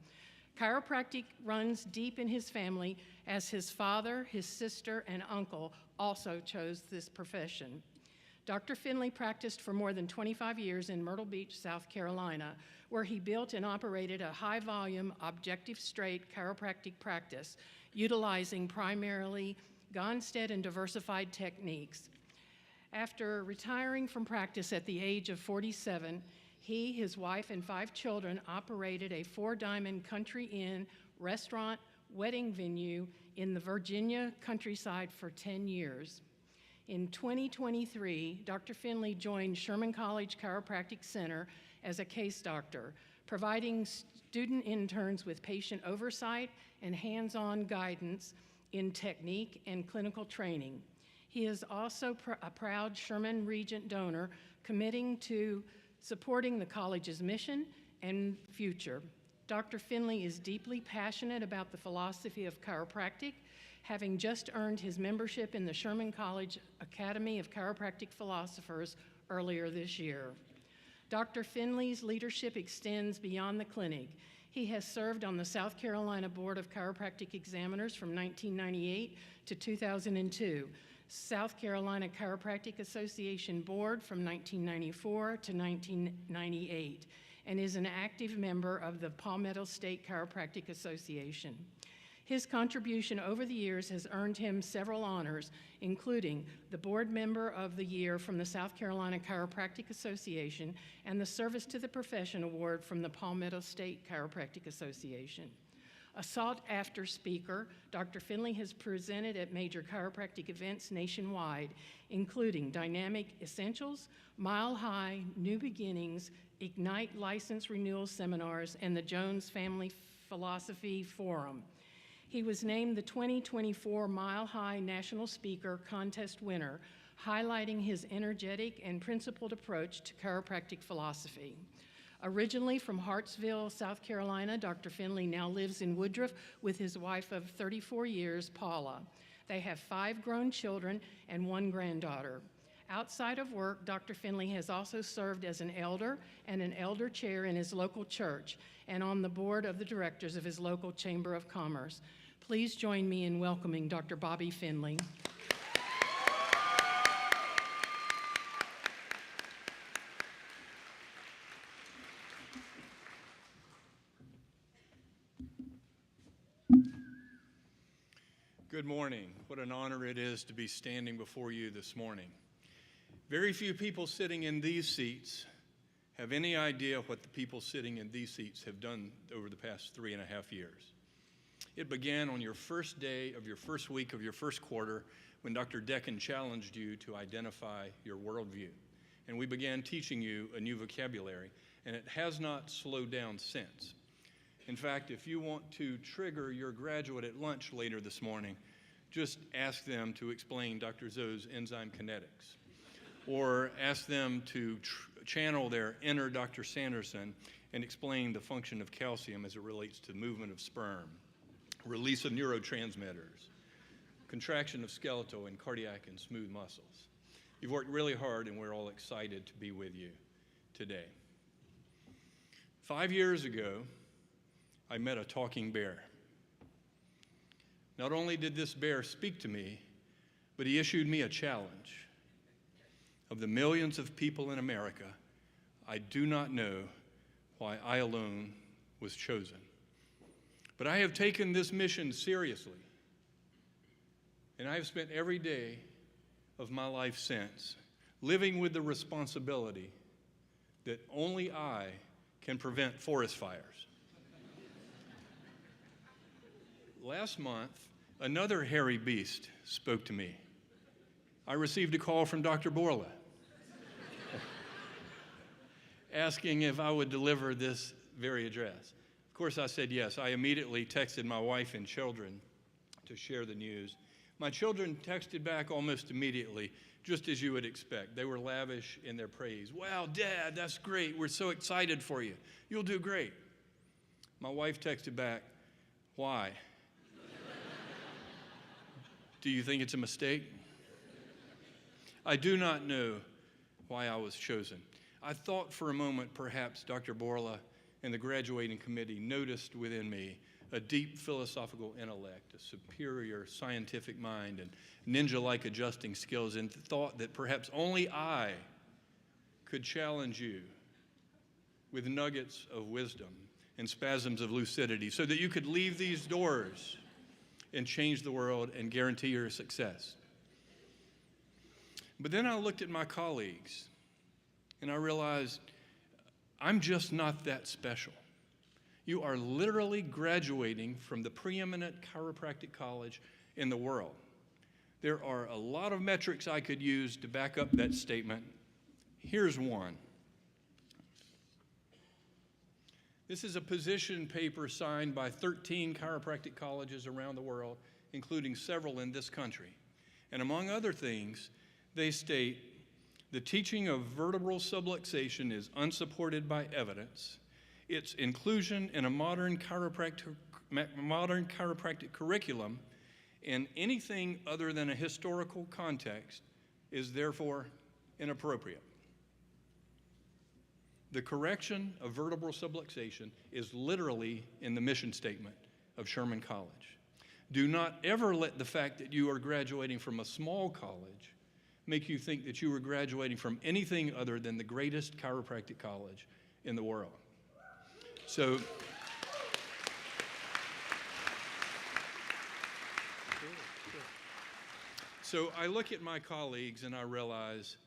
Chiropractic runs deep in his family, as his father, his sister, and uncle also chose this profession. Dr. Finley practiced for more than 25 years in Myrtle Beach, South Carolina, where he built and operated a high-volume, objective straight chiropractic practice, utilizing primarily Gonstead and diversified techniques. After retiring from practice at the age of 47, he, his wife, and 5 children operated a 4-diamond country inn, restaurant, wedding venue in the Virginia countryside for 10 years. In 2023, Dr. Finley joined Sherman College Chiropractic Center as a case doctor, providing student interns with patient oversight and hands-on guidance in technique and clinical training. He is also a proud Sherman Regent donor, committing to supporting the college's mission and future. Dr. Finley is deeply passionate about the philosophy of chiropractic, having just earned his membership in the Sherman College Academy of Chiropractic Philosophers earlier this year. Dr. Finley's leadership extends beyond the clinic. He has served on the South Carolina Board of Chiropractic Examiners from 1998 to 2002, South Carolina Chiropractic Association Board from 1994 to 1998, and is an active member of the Palmetto State Chiropractic Association. His contribution over the years has earned him several honors, including the Board Member of the Year from the South Carolina Chiropractic Association and the Service to the Profession Award from the Palmetto State Chiropractic Association. A sought-after speaker, Dr. Finley has presented at major chiropractic events nationwide, including Dynamic Essentials, Mile High, New Beginnings, Ignite License Renewal Seminars, and the Jones Family Philosophy Forum. He was named the 2024 Mile High National Speaker Contest winner, highlighting his energetic and principled approach to chiropractic philosophy. Originally from Hartsville, South Carolina, Dr. Finley now lives in Woodruff with his wife of 34 years, Paula. They have 5 grown children and 1 granddaughter. Outside of work, Dr. Finley has also served as an elder and an elder chair in his local church and on the board of the directors of his local Chamber of Commerce. Please join me in welcoming Dr. Bobby Finley.
Good morning. What an honor it is to be standing before you this morning. Very few people sitting in these seats have any idea what the people sitting in these seats have done over the past 3.5 years. It began on your first day of your first week of your first quarter when Dr. Decken challenged you to identify your worldview. And we began teaching you a new vocabulary, and it has not slowed down since. In fact, if you want to trigger your graduate at lunch later this morning, just ask them to explain Dr. Zoe's enzyme kinetics, or ask them to channel their inner Dr. Sanderson and explain the function of calcium as it relates to movement of sperm, release of neurotransmitters, contraction of skeletal and cardiac and smooth muscles. You've worked really hard, and we're all excited to be with you today. 5 years ago, I met a talking bear. Not only did this bear speak to me, but he issued me a challenge. Of the millions of people in America, I do not know why I alone was chosen. But I have taken this mission seriously, and I have spent every day of my life since living with the responsibility that only I can prevent forest fires. Last month, another hairy beast spoke to me. I received a call from Dr. Borla asking if I would deliver this very address. Of course, I said yes. I immediately texted my wife and children to share the news. My children texted back almost immediately, just as you would expect. They were lavish in their praise. Wow, Dad, that's great. We're so excited for you. You'll do great. My wife texted back, why? Do you think it's a mistake? I do not know why I was chosen. I thought for a moment perhaps Dr. Borla and the graduating committee noticed within me a deep philosophical intellect, a superior scientific mind, and ninja-like adjusting skills, and thought that perhaps only I could challenge you with nuggets of wisdom and spasms of lucidity so that you could leave these doors and change the world and guarantee your success. But then I looked at my colleagues and I realized I'm just not that special. You are literally graduating from the preeminent chiropractic college in the world. There are a lot of metrics I could use to back up that statement. Here's one. This is a position paper signed by 13 chiropractic colleges around the world, including several in this country. And among other things, they state, the teaching of vertebral subluxation is unsupported by evidence. Its inclusion in a modern chiropractic curriculum in anything other than a historical context is therefore inappropriate. The correction of vertebral subluxation is literally in the mission statement of Sherman College. Do not ever let the fact that you are graduating from a small college make you think that you are graduating from anything other than the greatest chiropractic college in the world. So I look at my colleagues and I realize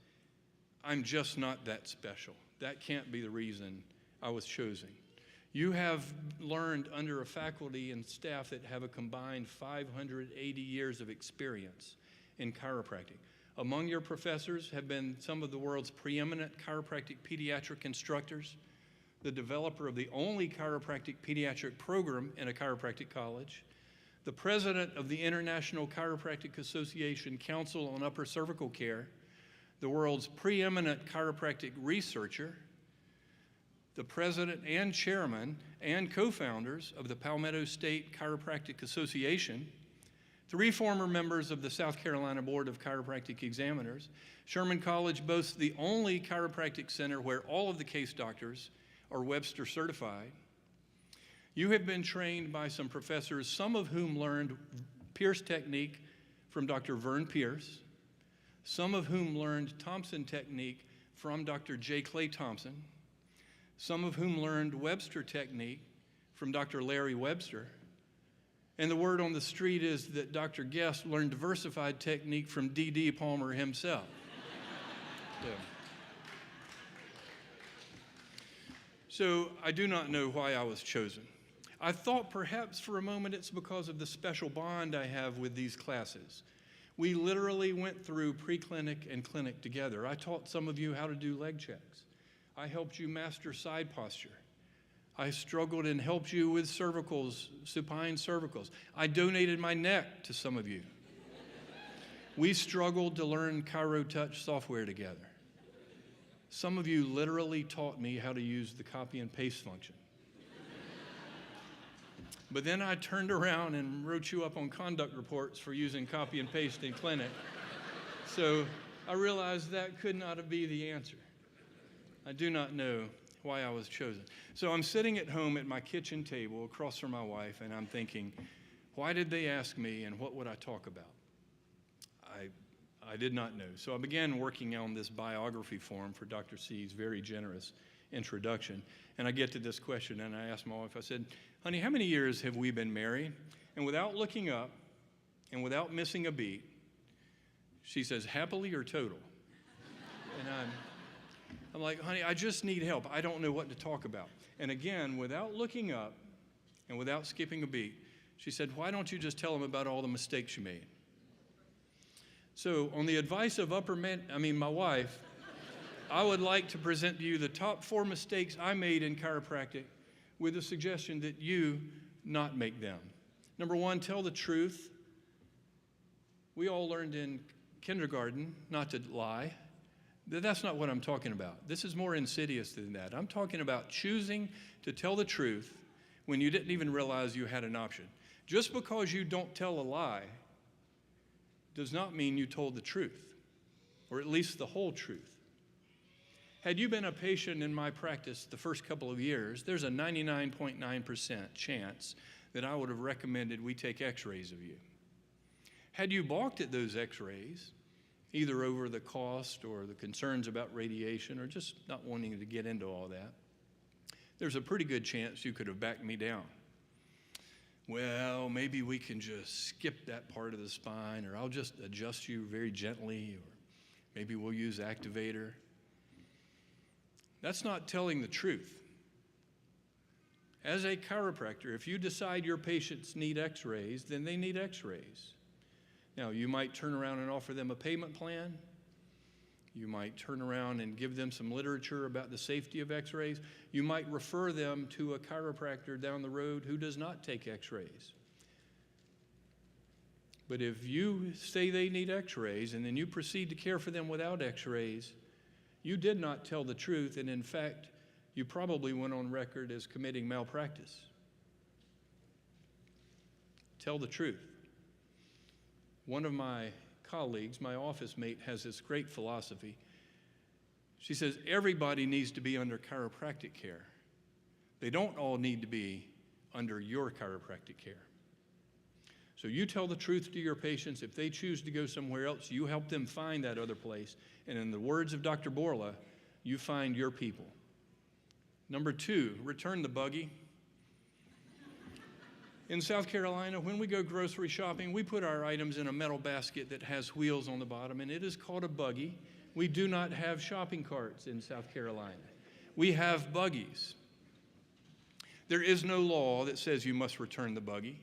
I'm just not that special. That can't be the reason I was chosen. You have learned under a faculty and staff that have a combined 580 years of experience in chiropractic. Among your professors have been some of the world's preeminent chiropractic pediatric instructors, the developer of the only chiropractic pediatric program in a chiropractic college, the president of the International Chiropractic Association Council on Upper Cervical Care, the world's preeminent chiropractic researcher, the president and chairman and co-founders of the Palmetto State Chiropractic Association, 3 former members of the South Carolina Board of Chiropractic Examiners. Sherman College boasts the only chiropractic center where all of the case doctors are Webster certified. You have been trained by some professors, some of whom learned Pierce technique from Dr. Vern Pierce, some of whom learned Thompson technique from Dr. J. Clay Thompson, some of whom learned Webster technique from Dr. Larry Webster, And the word on the street is that Dr. Guest learned diversified technique from D.D. Palmer himself. Yeah. So I do not know why I was chosen. I thought perhaps for a moment it's because of the special bond I have with these classes. We literally went through pre-clinic and clinic together. I taught some of you how to do leg checks. I helped you master side posture. I struggled and helped you with cervicals, supine cervicals. I donated my neck to some of you. We struggled to learn ChiroTouch software together. Some of you literally taught me how to use the copy and paste function. But then I turned around and wrote you up on conduct reports for using copy and paste in clinic. So I realized that could not be the answer. I do not know why I was chosen. So I'm sitting at home at my kitchen table across from my wife, and I'm thinking, why did they ask me, and what would I talk about? I did not know. So I began working on this biography form for Dr. C's very generous introduction. And I get to this question, and I asked my wife, I said, honey, how many years have we been married? And without looking up and without missing a beat, she says, happily or total? And I'm like, honey, I just need help. I don't know what to talk about. And again, without looking up and without skipping a beat, she said, why don't you just tell them about all the mistakes you made? So on the advice of my wife, I would like to present to you the top 4 mistakes I made in chiropractic with the suggestion that you not make them. Number 1, tell the truth. We all learned in kindergarten not to lie. That's not what I'm talking about. This is more insidious than that. I'm talking about choosing to tell the truth when you didn't even realize you had an option. Just because you don't tell a lie does not mean you told the truth, or at least the whole truth. Had you been a patient in my practice the first couple of years, there's a 99.9% chance that I would have recommended we take x-rays of you. Had you balked at those x-rays, either over the cost or the concerns about radiation or just not wanting to get into all that, there's a pretty good chance you could have backed me down. Well, maybe we can just skip that part of the spine, or I'll just adjust you very gently, or maybe we'll use activator. That's not telling the truth. As a chiropractor, if you decide your patients need x-rays, then they need x-rays. Now, you might turn around and offer them a payment plan. You might turn around and give them some literature about the safety of x-rays. You might refer them to a chiropractor down the road who does not take x-rays. But if you say they need x-rays and then you proceed to care for them without x-rays, you did not tell the truth, and in fact, you probably went on record as committing malpractice. Tell the truth. One of my colleagues, my office mate, has this great philosophy. She says, everybody needs to be under chiropractic care. They don't all need to be under your chiropractic care. So you tell the truth to your patients. If they choose to go somewhere else, you help them find that other place. And in the words of Dr. Borla, you find your people. Number 2, return the buggy. In South Carolina, when we go grocery shopping, we put our items in a metal basket that has wheels on the bottom, and it is called a buggy. We do not have shopping carts in South Carolina. We have buggies. There is no law that says you must return the buggy.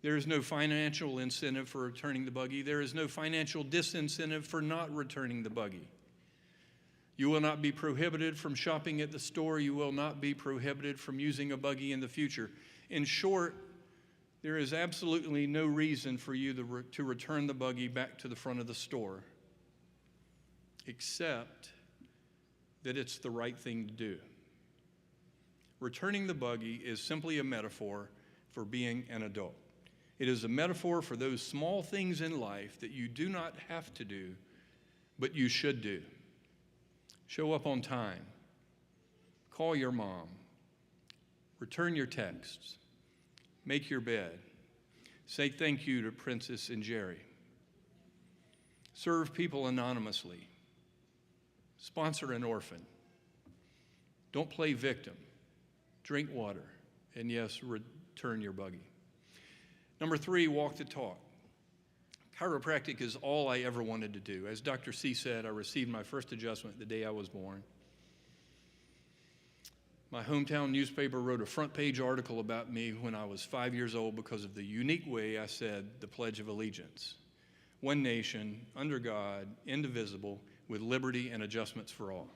There is no financial incentive for returning the buggy. There is no financial disincentive for not returning the buggy. You will not be prohibited from shopping at the store. You will not be prohibited from using a buggy in the future. In short, there is absolutely no reason for you to return the buggy back to the front of the store, except that it's the right thing to do. Returning the buggy is simply a metaphor for being an adult. It is a metaphor for those small things in life that you do not have to do, but you should do. Show up on time. Call your mom. Return your texts. Make your bed. Say thank you to Princess and Jerry. Serve people anonymously. Sponsor an orphan. Don't play victim. Drink water. And yes, return your buggy. Number 3, walk the talk. Chiropractic is all I ever wanted to do. As Dr. C said, I received my first adjustment the day I was born. My hometown newspaper wrote a front page article about me when I was 5 years old because of the unique way I said the Pledge of Allegiance. One nation, under God, indivisible, with liberty and adjustments for all.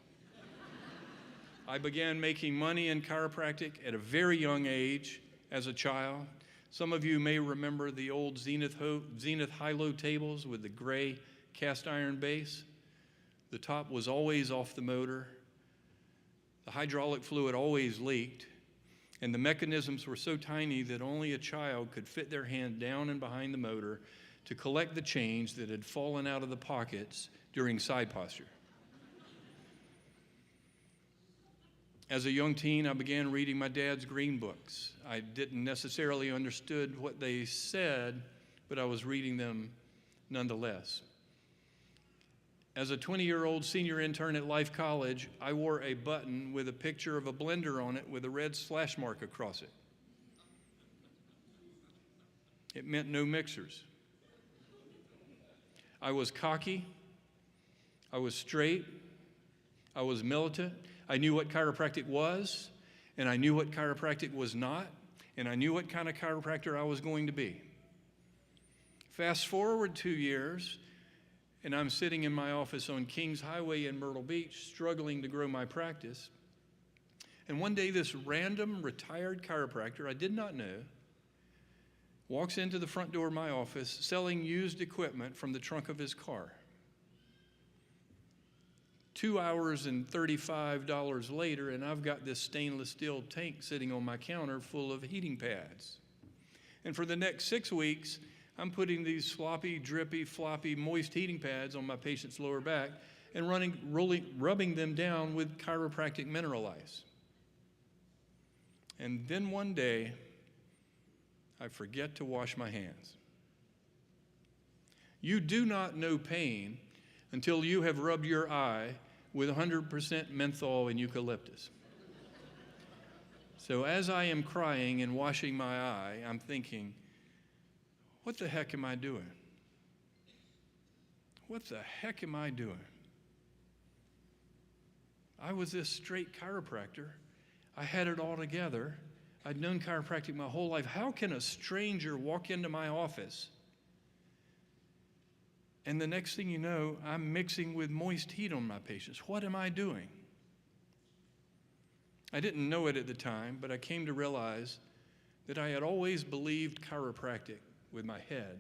I began making money in chiropractic at a very young age as a child. Some of you may remember the old Zenith high-low tables with the gray cast iron base. The top was always off the motor. The hydraulic fluid always leaked, and the mechanisms were so tiny that only a child could fit their hand down and behind the motor to collect the change that had fallen out of the pockets during side posture. As a young teen, I began reading my dad's green books. I didn't necessarily understood what they said, but I was reading them nonetheless. As a 20-year-old senior intern at Life College, I wore a button with a picture of a blender on it with a red slash mark across it. It meant no mixers. I was cocky. I was straight. I was militant. I knew what chiropractic was, and I knew what chiropractic was not, and I knew what kind of chiropractor I was going to be. Fast forward 2 years, and I'm sitting in my office on Kings Highway in Myrtle Beach, struggling to grow my practice. And one day, this random retired chiropractor I did not know walks into the front door of my office selling used equipment from the trunk of his car. 2 hours and $35 later, and I've got this stainless steel tank sitting on my counter full of heating pads. And for the next 6 weeks, I'm putting these sloppy, drippy, floppy, moist heating pads on my patient's lower back and rubbing them down with chiropractic mineral ice. And then one day, I forget to wash my hands. You do not know pain until you have rubbed your eye with 100% menthol and eucalyptus. So as I am crying and washing my eye, I'm thinking, what the heck am I doing? What the heck am I doing? I was this straight chiropractor. I had it all together. I'd known chiropractic my whole life. How can a stranger walk into my office and the next thing you know, I'm mixing with moist heat on my patients? What am I doing? I didn't know it at the time, but I came to realize that I had always believed chiropractic with my head,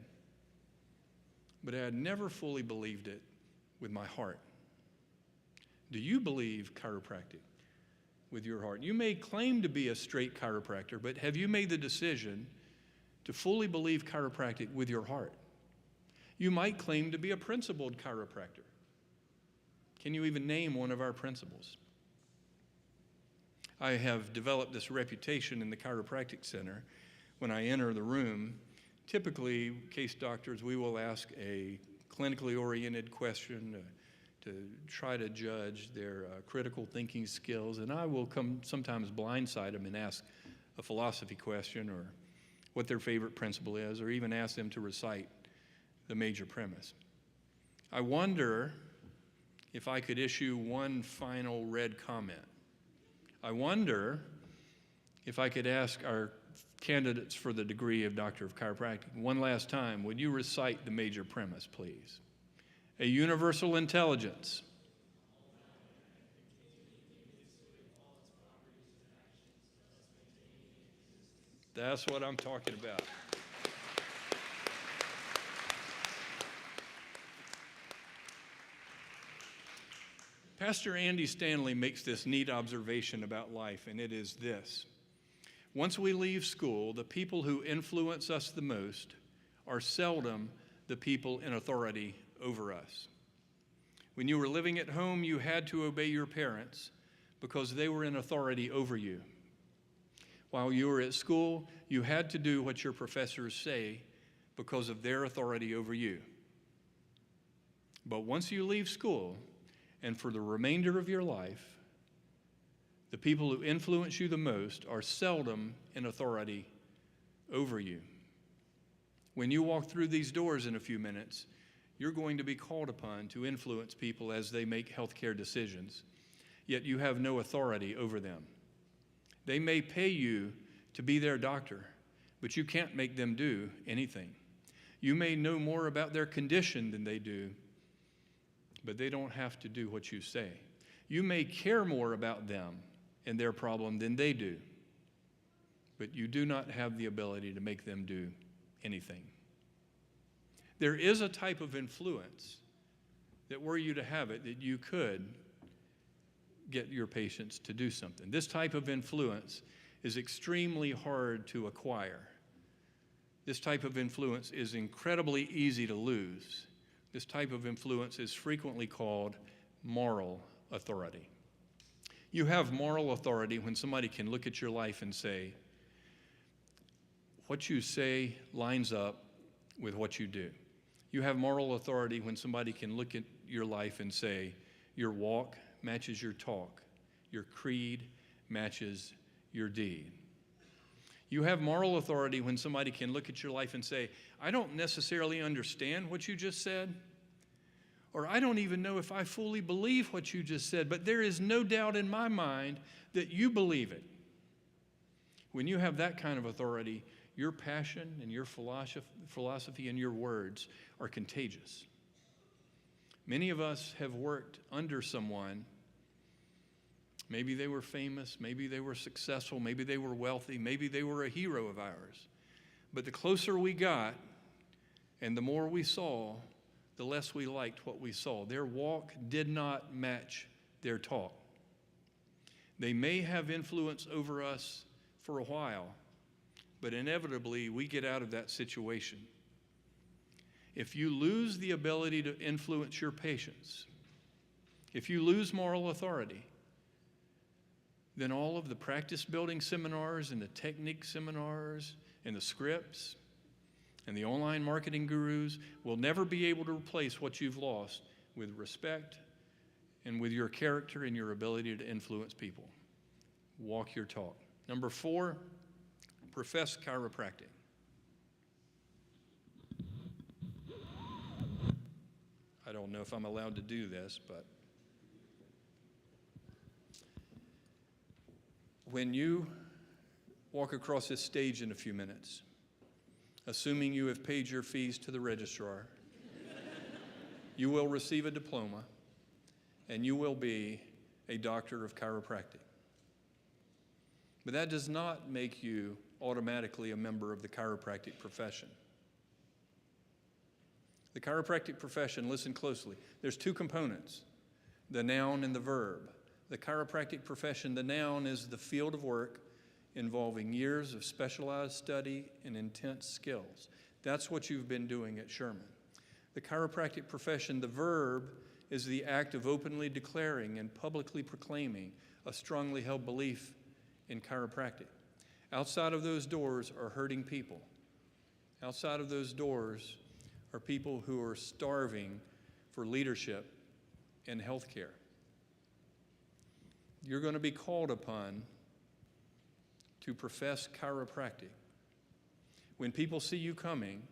but I had never fully believed it with my heart. Do you believe chiropractic with your heart? You may claim to be a straight chiropractor, but have you made the decision to fully believe chiropractic with your heart? You might claim to be a principled chiropractor. Can you even name one of our principles? I have developed this reputation in the chiropractic center. When I enter the room, typically, case doctors, we will ask a clinically oriented question to try to judge their critical thinking skills, and I will sometimes blindside them and ask a philosophy question or what their favorite principle is, or even ask them to recite the major premise. I wonder if I could issue one final red comment. I wonder if I could ask our candidates for the degree of Doctor of Chiropractic one last time, would you recite the major premise, please? A universal intelligence. That's what I'm talking about. Pastor Andy Stanley makes this neat observation about life, and it is this. Once we leave school, the people who influence us the most are seldom the people in authority over us. When you were living at home, you had to obey your parents because they were in authority over you. While you were at school, you had to do what your professors say because of their authority over you. But once you leave school, and for the remainder of your life, the people who influence you the most are seldom in authority over you. When you walk through these doors in a few minutes, you're going to be called upon to influence people as they make healthcare decisions, yet you have no authority over them. They may pay you to be their doctor, but you can't make them do anything. You may know more about their condition than they do, but they don't have to do what you say. You may care more about them and their problem than they do, but you do not have the ability to make them do anything. There is a type of influence that were you to have it, that you could get your patients to do something. This type of influence is extremely hard to acquire. This type of influence is incredibly easy to lose. This type of influence is frequently called moral authority. You have moral authority when somebody can look at your life and say, what you say lines up with what you do. You have moral authority when somebody can look at your life and say, your walk matches your talk, your creed matches your deed. You have moral authority when somebody can look at your life and say, I don't necessarily understand what you just said, or I don't even know if I fully believe what you just said, but there is no doubt in my mind that you believe it. When you have that kind of authority, your passion and your philosophy and your words are contagious. Many of us have worked under someone. Maybe they were famous, maybe they were successful, maybe they were wealthy, maybe they were a hero of ours. But the closer we got and the more we saw, the less we liked what we saw. Their walk did not match their talk. They may have influence over us for a while, but inevitably we get out of that situation. If you lose the ability to influence your patients, if you lose moral authority, then all of the practice building seminars and the technique seminars and the scripts and the online marketing gurus will never be able to replace what you've lost with respect and with your character and your ability to influence people. Walk your talk. Number 4, profess chiropractic. I don't know if I'm allowed to do this, but when you walk across this stage in a few minutes, assuming you have paid your fees to the registrar, you will receive a diploma and you will be a doctor of chiropractic. But that does not make you automatically a member of the chiropractic profession. The chiropractic profession, listen closely, there's 2 components, the noun and the verb. The chiropractic profession, the noun is the field of work involving years of specialized study and intense skills. That's what you've been doing at Sherman. The chiropractic profession, the verb, is the act of openly declaring and publicly proclaiming a strongly held belief in chiropractic. Outside of those doors are hurting people. Outside of those doors are people who are starving for leadership and health care. You're going to be called upon to profess chiropractic. When people see you coming,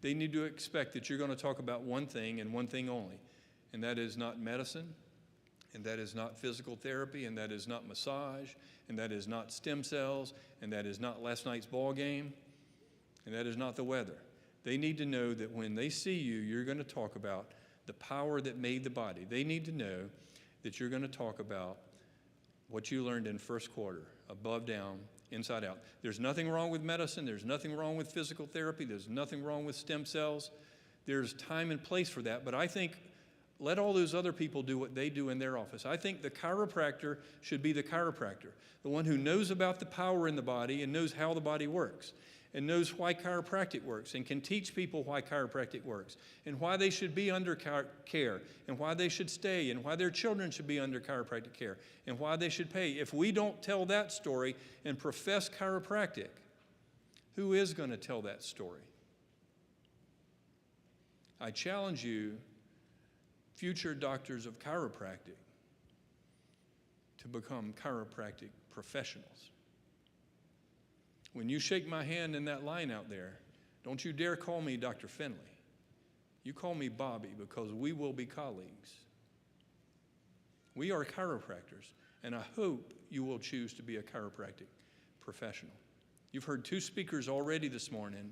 they need to expect that you're going to talk about one thing and one thing only, and that is not medicine, and that is not physical therapy, and that is not massage, and that is not stem cells, and that is not last night's ball game, and that is not the weather. They need to know that when they see you, you're going to talk about the power that made the body. They need to know that you're going to talk about what you learned in first quarter, above, down, inside out. There's nothing wrong with medicine. There's nothing wrong with physical therapy. There's nothing wrong with stem cells. There's time and place for that. But I think let all those other people do what they do in their office. I think the chiropractor should be the chiropractor, the one who knows about the power in the body and knows how the body works and knows why chiropractic works and can teach people why chiropractic works and why they should be under care and why they should stay and why their children should be under chiropractic care and why they should pay. If we don't tell that story and profess chiropractic, who is going to tell that story? I challenge you, future doctors of chiropractic, to become chiropractic professionals. When you shake my hand in that line out there, Don't you dare call me Dr. Finley. You call me Bobby, because we will be colleagues. We are chiropractors, and I hope you will choose to be a chiropractic professional. You've heard two speakers already this morning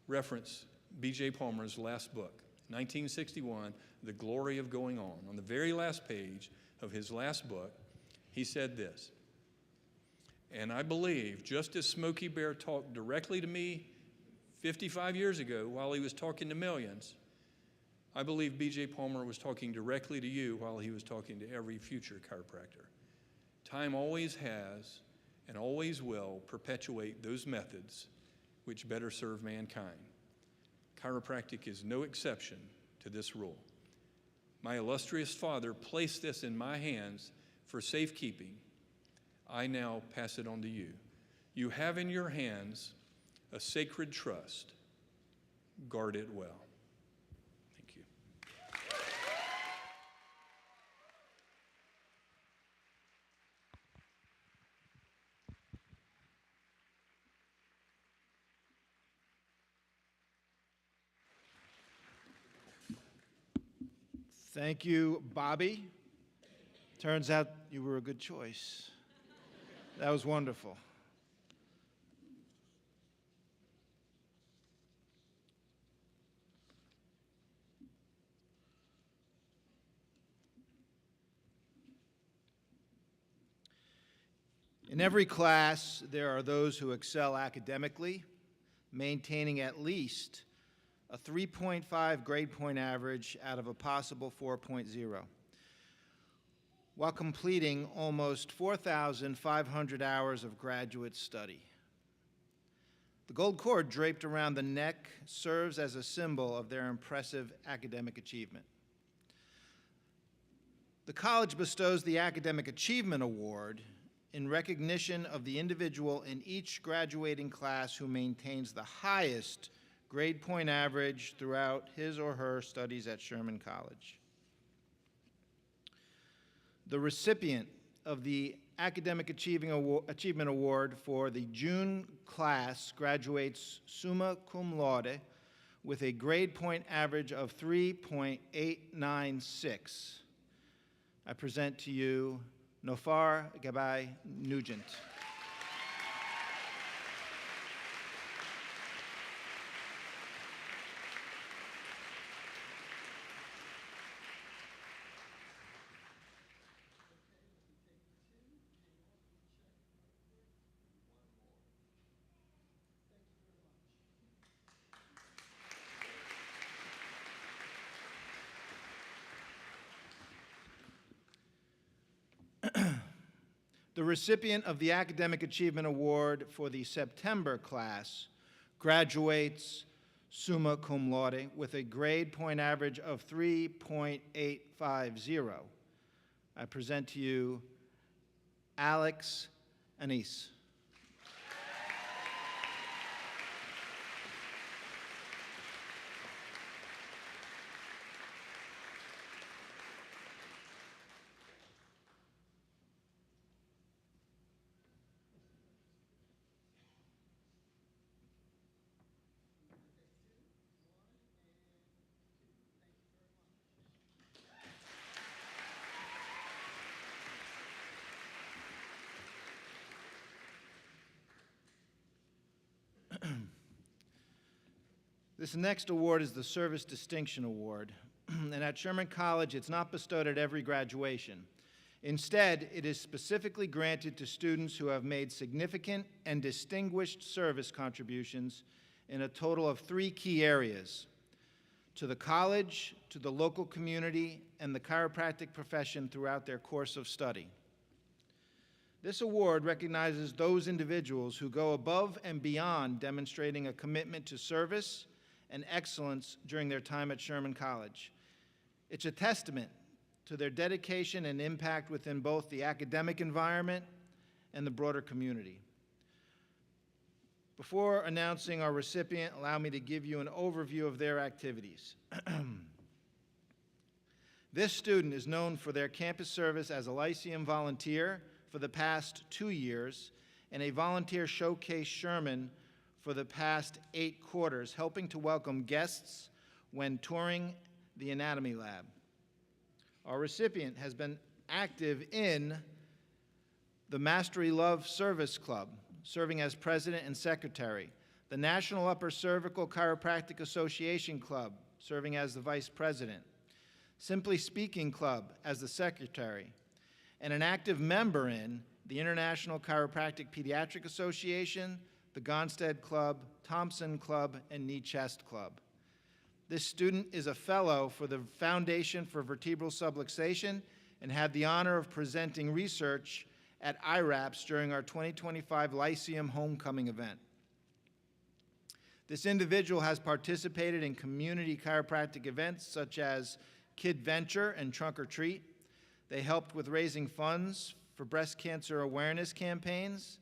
reference B.J. Palmer's last book, 1961, The Glory of Going On. On the very last page of his last book, he said this, and I believe, just as Smokey Bear talked directly to me 55 years ago while he was talking to millions, I believe B.J. Palmer was talking directly to you while he was talking to every future chiropractor. Time always has and always will perpetuate those methods which better serve mankind. Chiropractic is no exception to this rule. My illustrious father placed this in my hands for safekeeping. I now pass it on to you. You have in your hands a sacred trust. Guard it well. Thank you.
Thank you, Bobby. Turns out you were a good choice. That was wonderful. In every class, there are those who excel academically, maintaining at least a 3.5 grade point average out of a possible 4.0, while completing almost 4,500 hours of graduate study. The gold cord draped around the neck serves as a symbol of their impressive academic achievement. The college bestows the Academic Achievement Award in recognition of the individual in each graduating class who maintains the highest grade point average throughout his or her studies at Sherman College. The recipient of the Academic Achievement Award for the June class graduates summa cum laude with a grade point average of 3.896. I present to you Nofar Gabay Nugent. The recipient of the Academic Achievement Award for the September class graduates summa cum laude with a grade point average of 3.850. I present to you Alex Anise. This next award is the Service Distinction Award, and at Sherman College, it's not bestowed at every graduation. Instead, it is specifically granted to students who have made significant and distinguished service contributions in a total of 3 key areas: to the college, to the local community, and the chiropractic profession throughout their course of study. This award recognizes those individuals who go above and beyond demonstrating a commitment to service and excellence during their time at Sherman College. It's a testament to their dedication and impact within both the academic environment and the broader community. Before announcing our recipient, allow me to give you an overview of their activities. This student is known for their campus service as a Lyceum volunteer for the past 2 years and a volunteer showcase Sherman for the past 8 quarters, helping to welcome guests when touring the anatomy lab. Our recipient has been active in the Mastery Love Service Club, serving as president and secretary, the National Upper Cervical Chiropractic Association Club, serving as the vice president, Simply Speaking Club as the secretary, and an active member in the International Chiropractic Pediatric Association, the Gonstead Club, Thompson Club, and Knee Chest Club. This student is a fellow for the Foundation for Vertebral Subluxation and had the honor of presenting research at IRAPS during our 2025 Lyceum Homecoming event. This individual has participated in community chiropractic events such as Kid Venture and Trunk or Treat. They helped with raising funds for breast cancer awareness campaigns.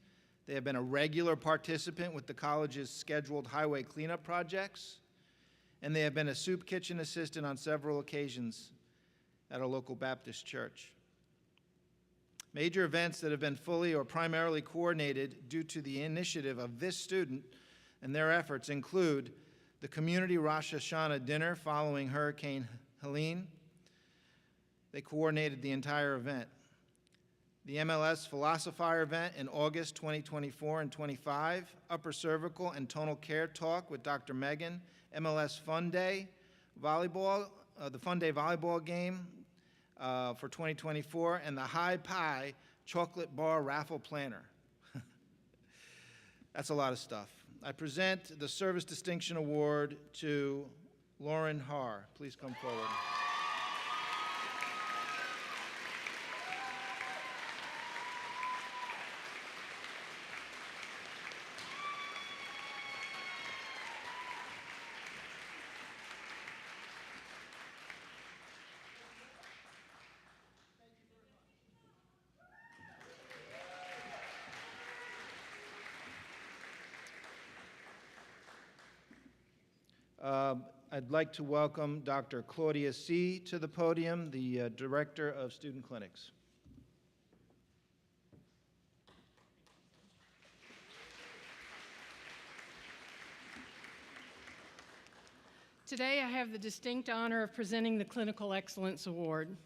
They have been a regular participant with the college's scheduled highway cleanup projects, and they have been a soup kitchen assistant on several occasions at a local Baptist church. Major events that have been fully or primarily coordinated due to the initiative of this student and their efforts include the community Rosh Hashanah dinner following Hurricane Helene. They coordinated the entire event. The MLS Philosopher event in August 2024 and 25, Upper Cervical and Tonal Care Talk with Dr. Megan, MLS Fun Day Volleyball, the Fun Day Volleyball game for 2024, and the High Pie Chocolate Bar Raffle Planner. That's a lot of stuff. I present the Service Distinction Award to Lauren Haar. Please come forward. I'd like to welcome Dr. Claudia C. to the podium, the Director of Student Clinics.
Today I have the distinct honor of presenting the Clinical Excellence Award.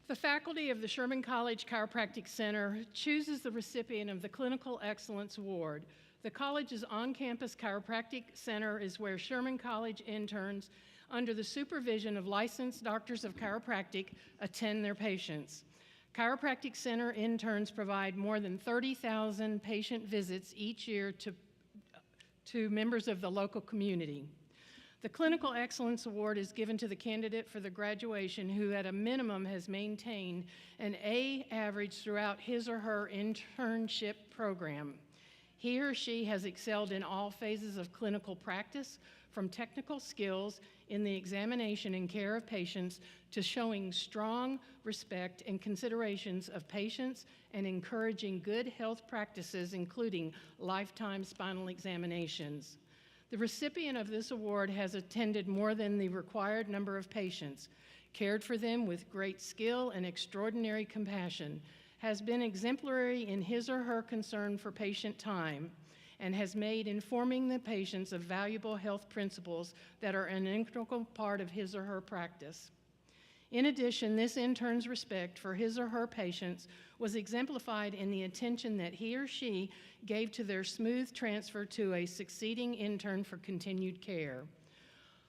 The faculty of the Sherman College Chiropractic Center chooses the recipient of the Clinical Excellence Award. The college's on-campus chiropractic center is where Sherman College interns, under the supervision of licensed doctors of chiropractic, attend their patients. Chiropractic center interns provide more than 30,000 patient visits each year to members of the local community. The Clinical Excellence Award is given to the candidate for the graduation who at a minimum has maintained an A average throughout his or her internship program. He or she has excelled in all phases of clinical practice, from technical skills in the examination and care of patients to showing strong respect and considerations of patients and encouraging good health practices, including lifetime spinal examinations. The recipient of this award has attended more than the required number of patients, cared for them with great skill and extraordinary compassion, has been exemplary in his or her concern for patient time, and has made informing the patients of valuable health principles that are an integral part of his or her practice. In addition, this intern's respect for his or her patients was exemplified in the attention that he or she gave to their smooth transfer to a succeeding intern for continued care.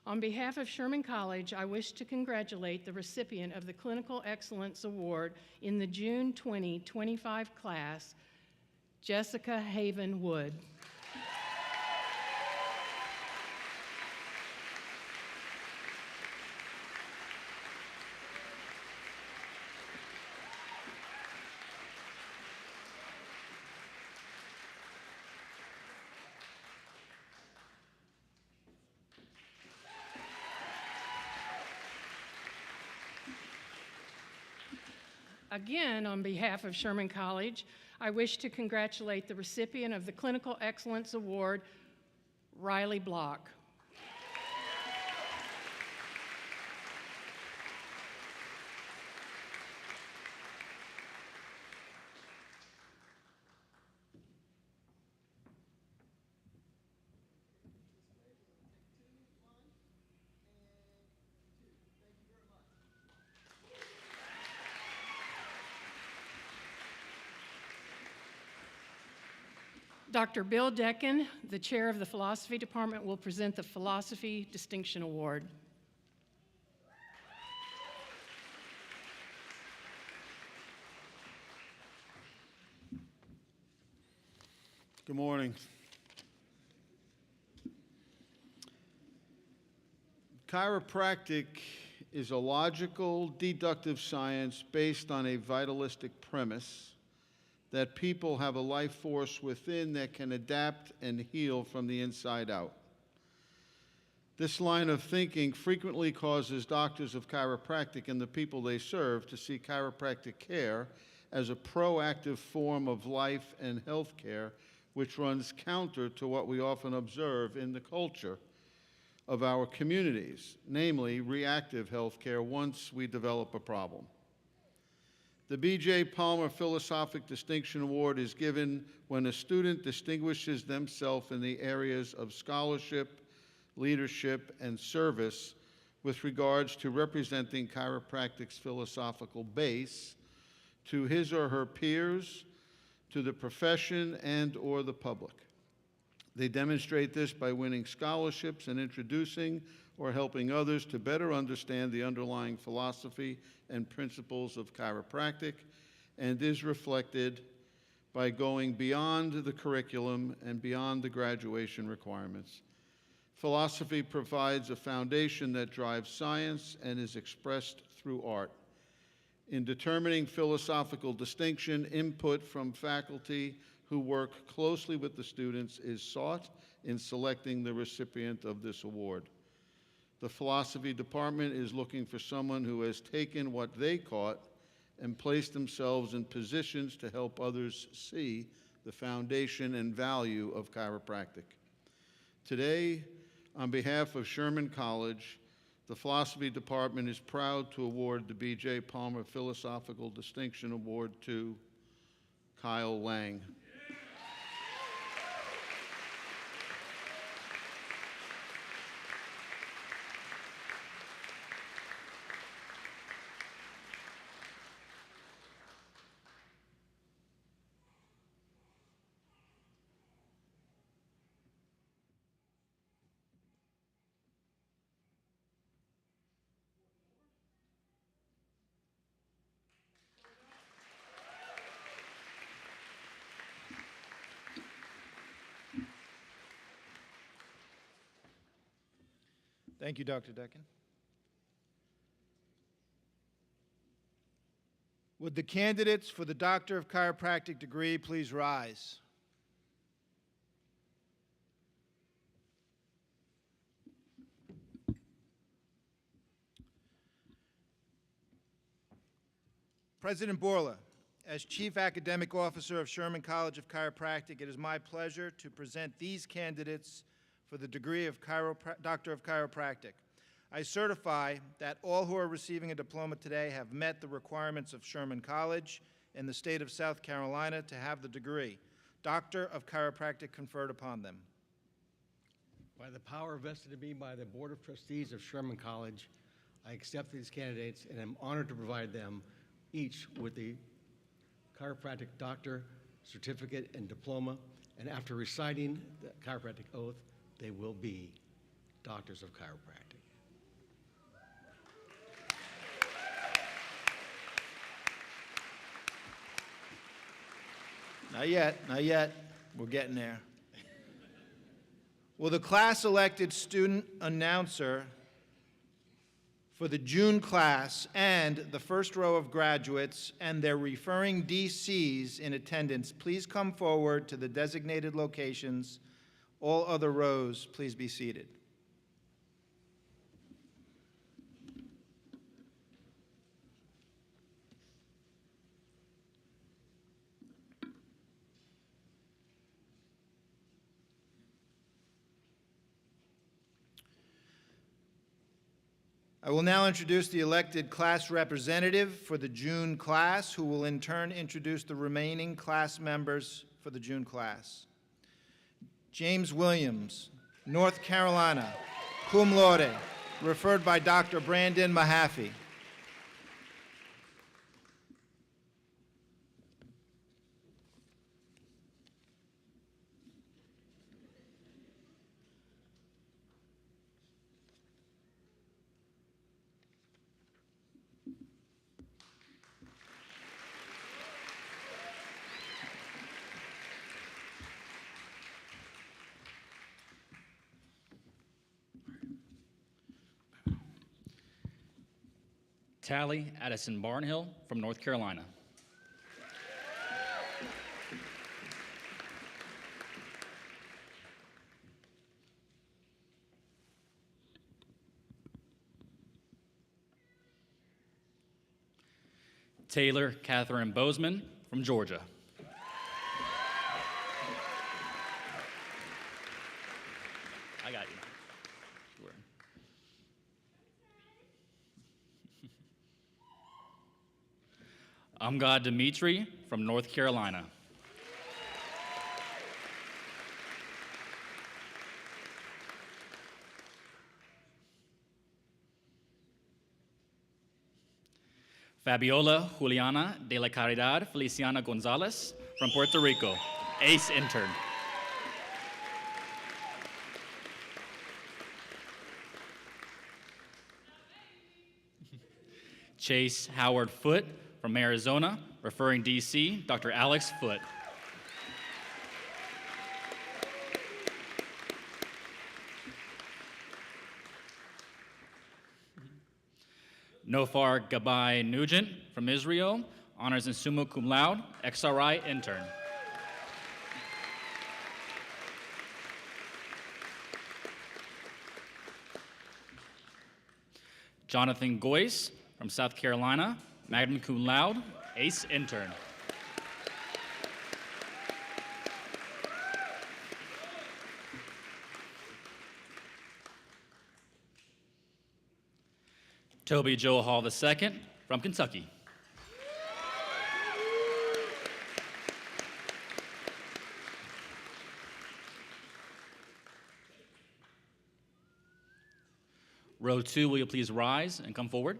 On behalf of Sherman College, I wish to congratulate the recipient of the Clinical Excellence Award in the June 2025 class, Jessica Haven Wood. Again, on behalf of Sherman College, I wish to congratulate the recipient of the Clinical Excellence Award, Riley Block. Dr. Bill Decken, the chair of the philosophy department, will present the Philosophy Distinction Award.
Good morning. Chiropractic is a logical, deductive science based on a vitalistic premise that people have a life force within that can adapt and heal from the inside out. This line of thinking frequently causes doctors of chiropractic and the people they serve to see chiropractic care as a proactive form of life and health care, which runs counter to what we often observe in the culture of our communities, namely reactive health care once we develop a problem. The B.J. Palmer Philosophic Distinction Award is given when a student distinguishes themselves in the areas of scholarship, leadership, and service with regards to representing chiropractic's philosophical base to his or her peers, to the profession and/or the public. They demonstrate this by winning scholarships and introducing or helping others to better understand the underlying philosophy and principles of chiropractic, and is reflected by going beyond the curriculum and beyond the graduation requirements. Philosophy provides a foundation that drives science and is expressed through art. In determining philosophical distinction, input from faculty who work closely with the students is sought in selecting the recipient of this award. The philosophy department is looking for someone who has taken what they caught and placed themselves in positions to help others see the foundation and value of chiropractic. Today, on behalf of Sherman College, the philosophy department is proud to award the B.J. Palmer Philosophical Distinction Award to Kyle Lang.
Thank you, Dr. Decken. Would the candidates for the Doctor of Chiropractic degree please rise? President Borla, as Chief Academic Officer of Sherman College of Chiropractic, it is my pleasure to present these candidates for the degree of Doctor of Chiropractic. I certify that all who are receiving a diploma today have met the requirements of Sherman College in the state of South Carolina to have the degree, Doctor of Chiropractic, conferred upon them.
By the power vested in me by the Board of Trustees of Sherman College, I accept these candidates and am honored to provide them each with the chiropractic doctor, certificate, and diploma, and after reciting the chiropractic oath, they will be doctors of chiropractic.
Not yet, not yet. We're getting there. Will the class-elected student announcer for the June class and the first row of graduates and their referring DCs in attendance please come forward to the designated locations? All other rows, please be seated. I will now introduce the elected class representative for the June class, who will in turn introduce the remaining class members for the June class. James Williams, North Carolina, cum laude, referred by Dr. Brandon Mahaffey.
Tally Addison Barnhill from North Carolina. Taylor Catherine Bozeman from Georgia. I got you. Sure. Amgad Dimitri from North Carolina. Fabiola Juliana de la Caridad Feliciana Gonzalez from Puerto Rico, ACE intern. Chase Howard Foote from Arizona, referring DC, Dr. Alex Foote. Nofar Gabai Nugent from Israel, honors in summa cum laude, XRI intern. Jonathan Goyce from South Carolina, magna cum laude, ACE intern. Toby Joe Hall II from Kentucky. Row 2, will you please rise and come forward?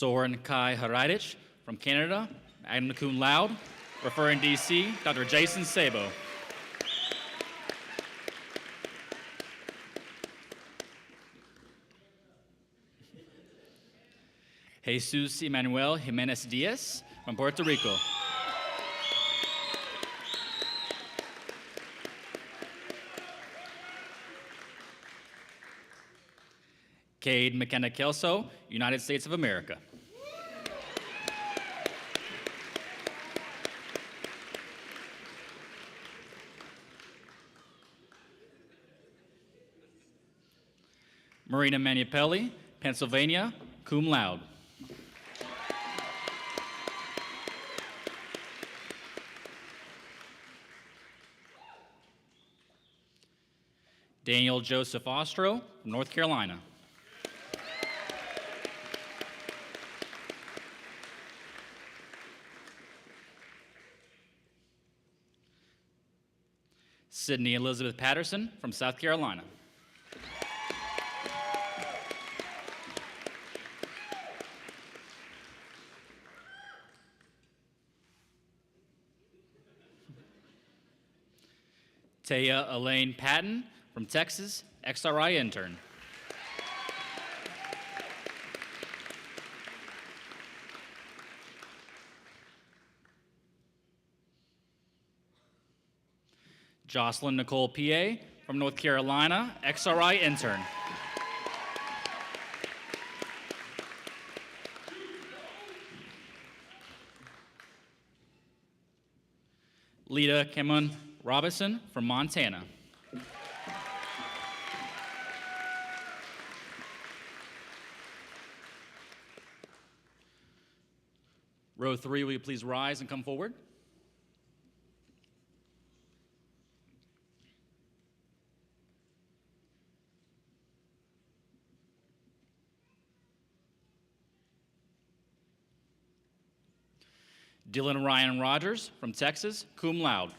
Soren Kai Haridich from Canada, magna cum laude, referring DC, Dr. Jason Sabo. Jesus Emmanuel Jimenez Diaz from Puerto Rico. Cade McKenna Kelso, United States of America. Marina Maniapelli, Pennsylvania, cum laude. Daniel Joseph Ostro from North Carolina. Sydney Elizabeth Patterson from South Carolina. Taya Elaine Patton from Texas, XRI intern. Jocelyn Nicole PA from North Carolina, XRI intern. Lita Cameron Robinson from Montana. Row 3, will you please rise and come forward? Dylan Ryan Rogers from Texas, cum laude.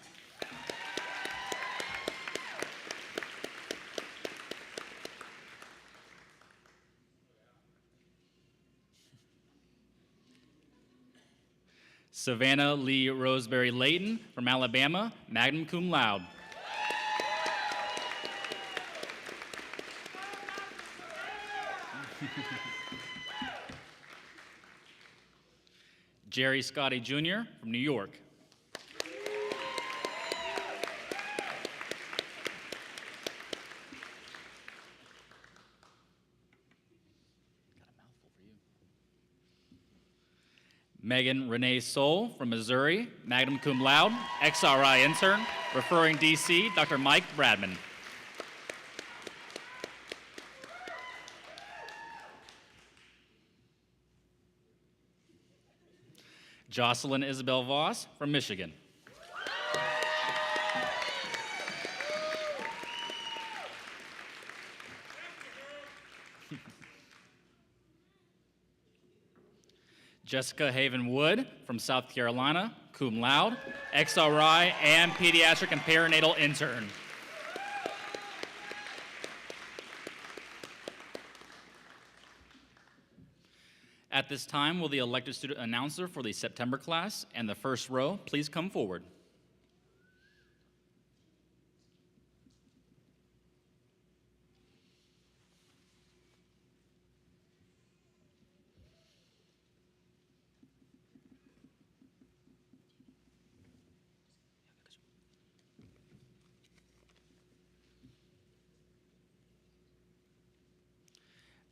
Savannah Lee Roseberry Layton from Alabama, magna cum laude. Jerry Scotty Jr. from New York. Megan Renee Soul from Missouri, magna cum laude, XRI intern, referring DC, Dr. Mike Bradman. Jocelyn Isabel Voss from Michigan. Jessica Haven Wood from South Carolina, cum laude, XRI, and pediatric and perinatal intern. At this time, will the elected student announcer for the September class and the first row please come forward?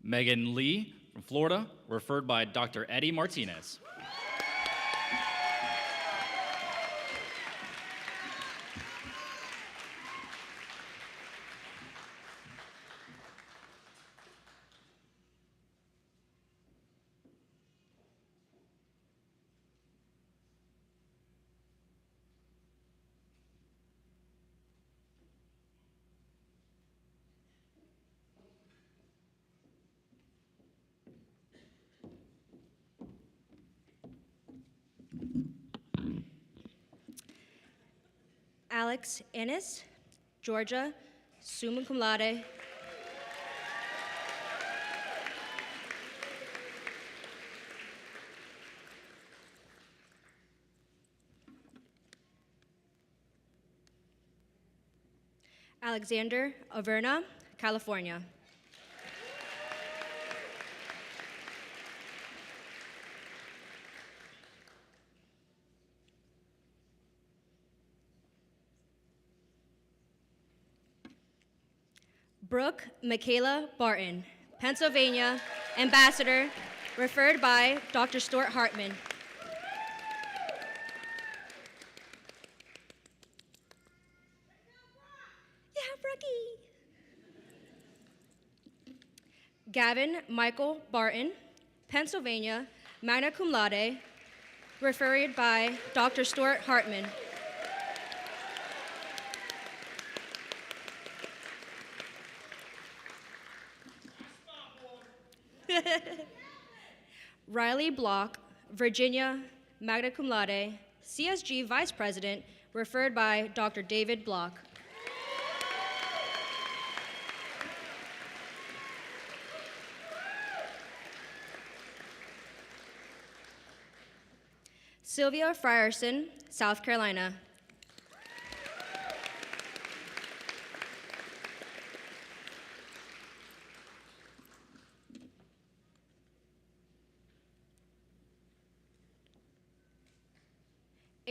Megan Lee from Florida, referred by Dr. Eddie Martinez.
Alex Ennis, Georgia, summa cum laude. Alexander Averna, California. Brooke Michaela Barton, Pennsylvania, Ambassador, referred by Dr. Stuart Hartman. Yeah, Brookie. Gavin Michael Barton, Pennsylvania, magna cum laude, referred by Dr. Stuart Hartman. Riley Block, Virginia, magna cum laude, CSG Vice President, referred by Dr. David Block. Sylvia Frierson, South Carolina.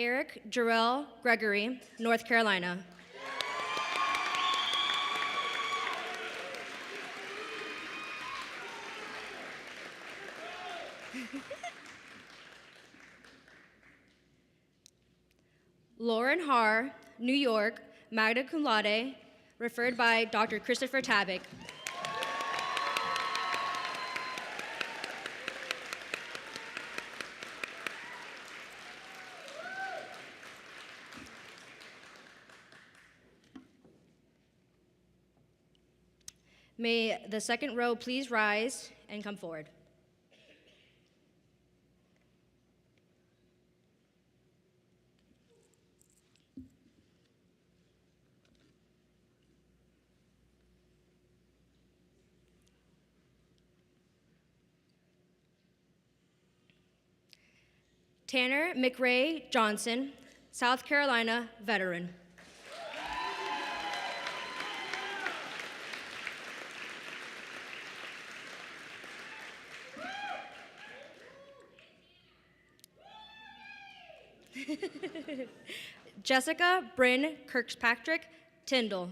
Eric Jarrell Gregory, North Carolina. Lauren Haar, New York, magna cum laude, referred by Dr. Christopher Tabak. May the second row please rise and come forward. Tanner McRae Johnson, South Carolina veteran. Jessica Bryn Kirkpatrick Tyndall,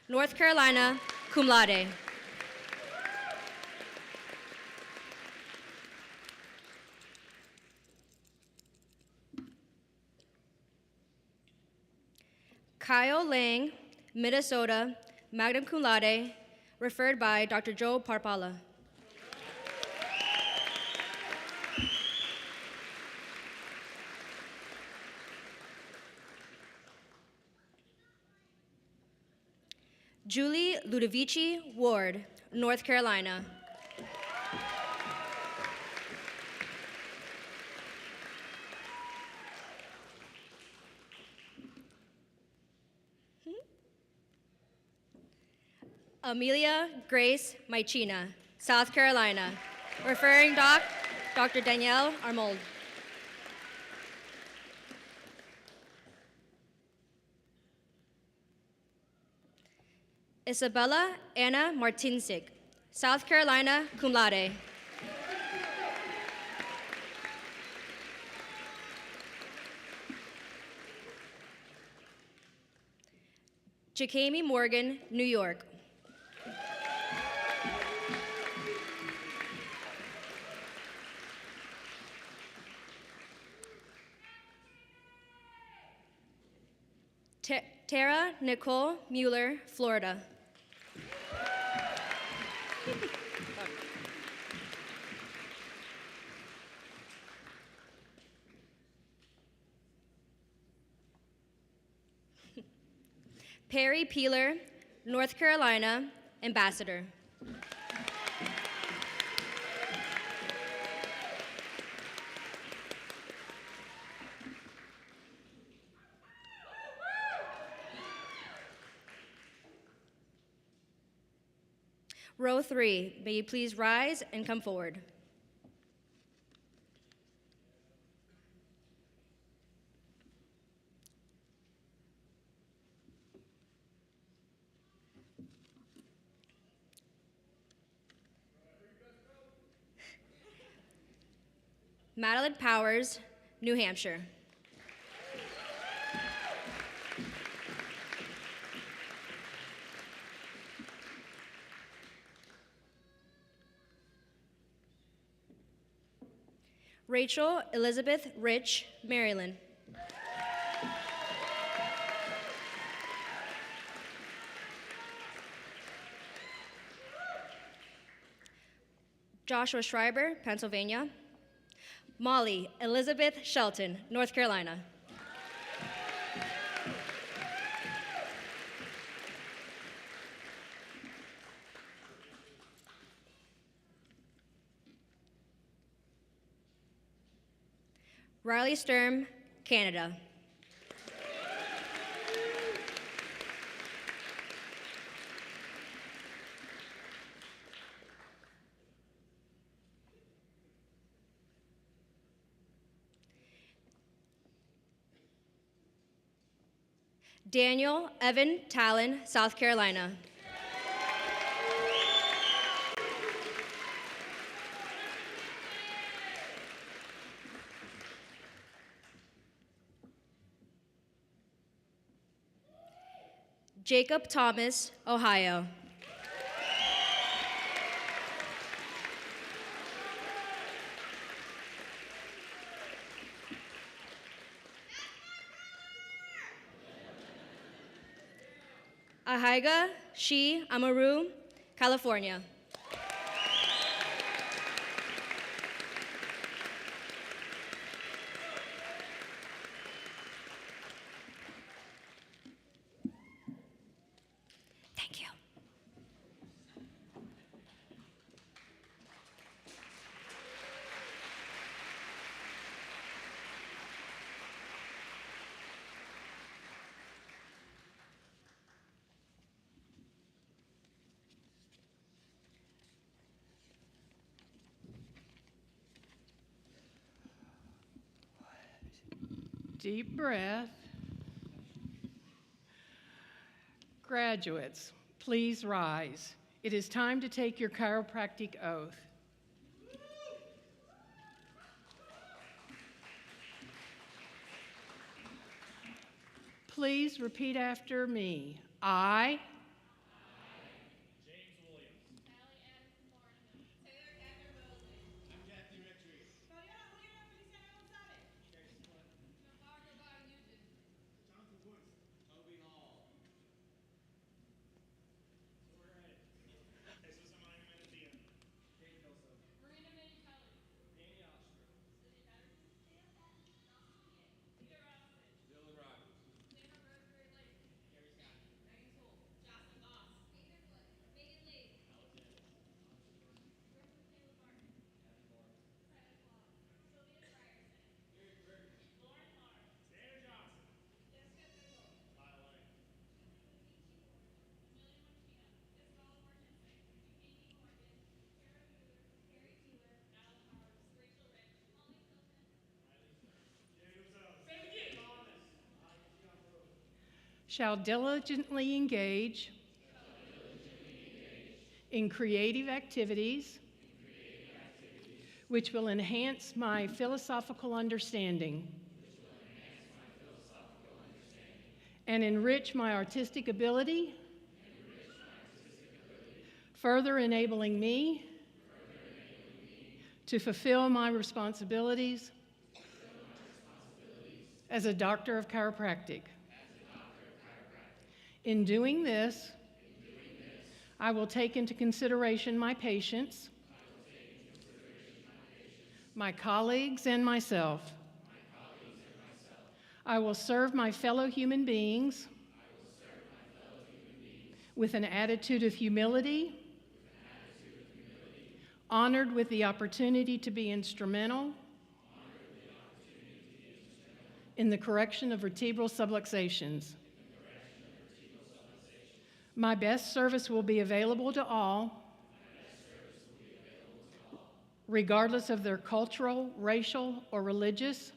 North Carolina, cum laude. Kyle Lang, Minnesota, magna cum laude, referred by Dr. Joe Parpala. Julie Ludovici Ward, North Carolina. Amelia Grace Maichina, South Carolina, referring Dr. Danielle Armold. Isabella Anna Martinsik, South Carolina, cum laude. Jakami Morgan, New York. Tara Nicole Mueller, Florida. Perry Peeler, North Carolina, Ambassador. Row 3, may you please rise and come forward. Madeline Powers, New Hampshire. Rachel Elizabeth Rich, Maryland. Joshua Schreiber, Pennsylvania. Molly Elizabeth Shelton, North Carolina. Riley Sturm, Canada. Daniel Evan Talon, South Carolina. Jacob Thomas, Ohio. Ahaiga Shi Amaru, California. Thank you.
Deep breath. Graduates, please rise. It is time to take your chiropractic oath. Please repeat after me. I shall diligently engage in creative activities which will enhance my philosophical understanding and enrich my artistic ability, further enabling me to fulfill my responsibilities as a doctor of chiropractic. In doing this, I will take into consideration my patients, my colleagues, and myself. I will serve my fellow human beings with an attitude of humility, honored with the opportunity to be instrumental in the correction of vertebral subluxations. My best service will be available to all, regardless of their cultural, racial, or religious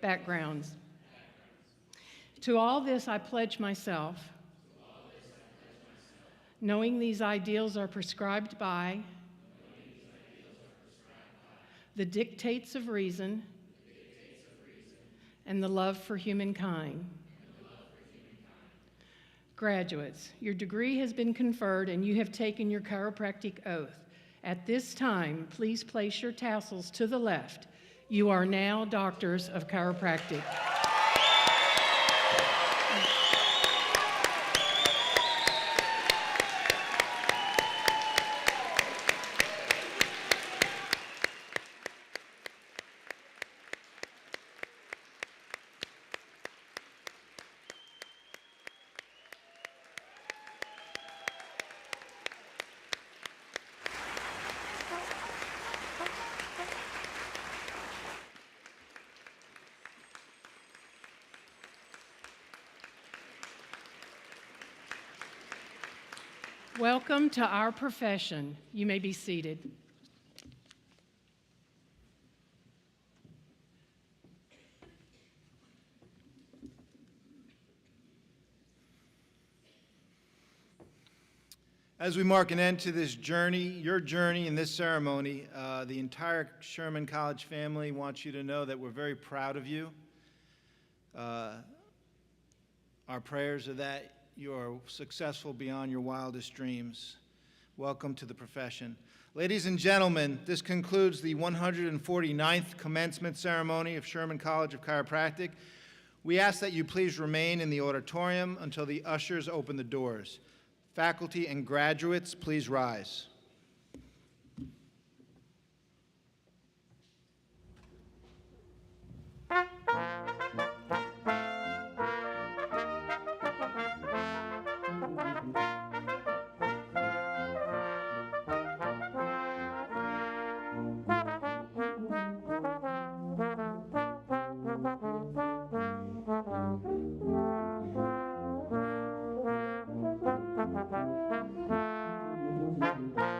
backgrounds. To all this, I pledge myself, knowing these ideals are prescribed by the dictates of reason and the love for humankind. Graduates, your degree has been conferred and you have taken your chiropractic oath. At this time, please place your tassels to the left. You are now doctors of chiropractic. Welcome to our profession. You may be seated.
As we mark an end to this journey, your journey in this ceremony, the entire Sherman College family wants you to know that we're very proud of you. Our prayers are that you are successful beyond your wildest dreams. Welcome to the profession. Ladies and gentlemen, this concludes the 149th commencement ceremony of Sherman College of Chiropractic. We ask that you please remain in the auditorium until the ushers open the doors. Faculty and graduates, please rise. Thank you.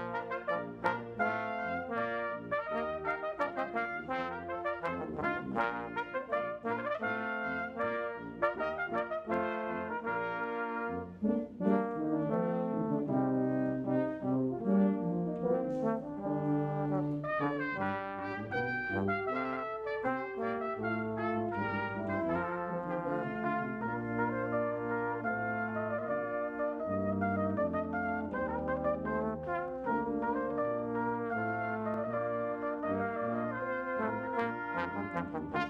Thank you.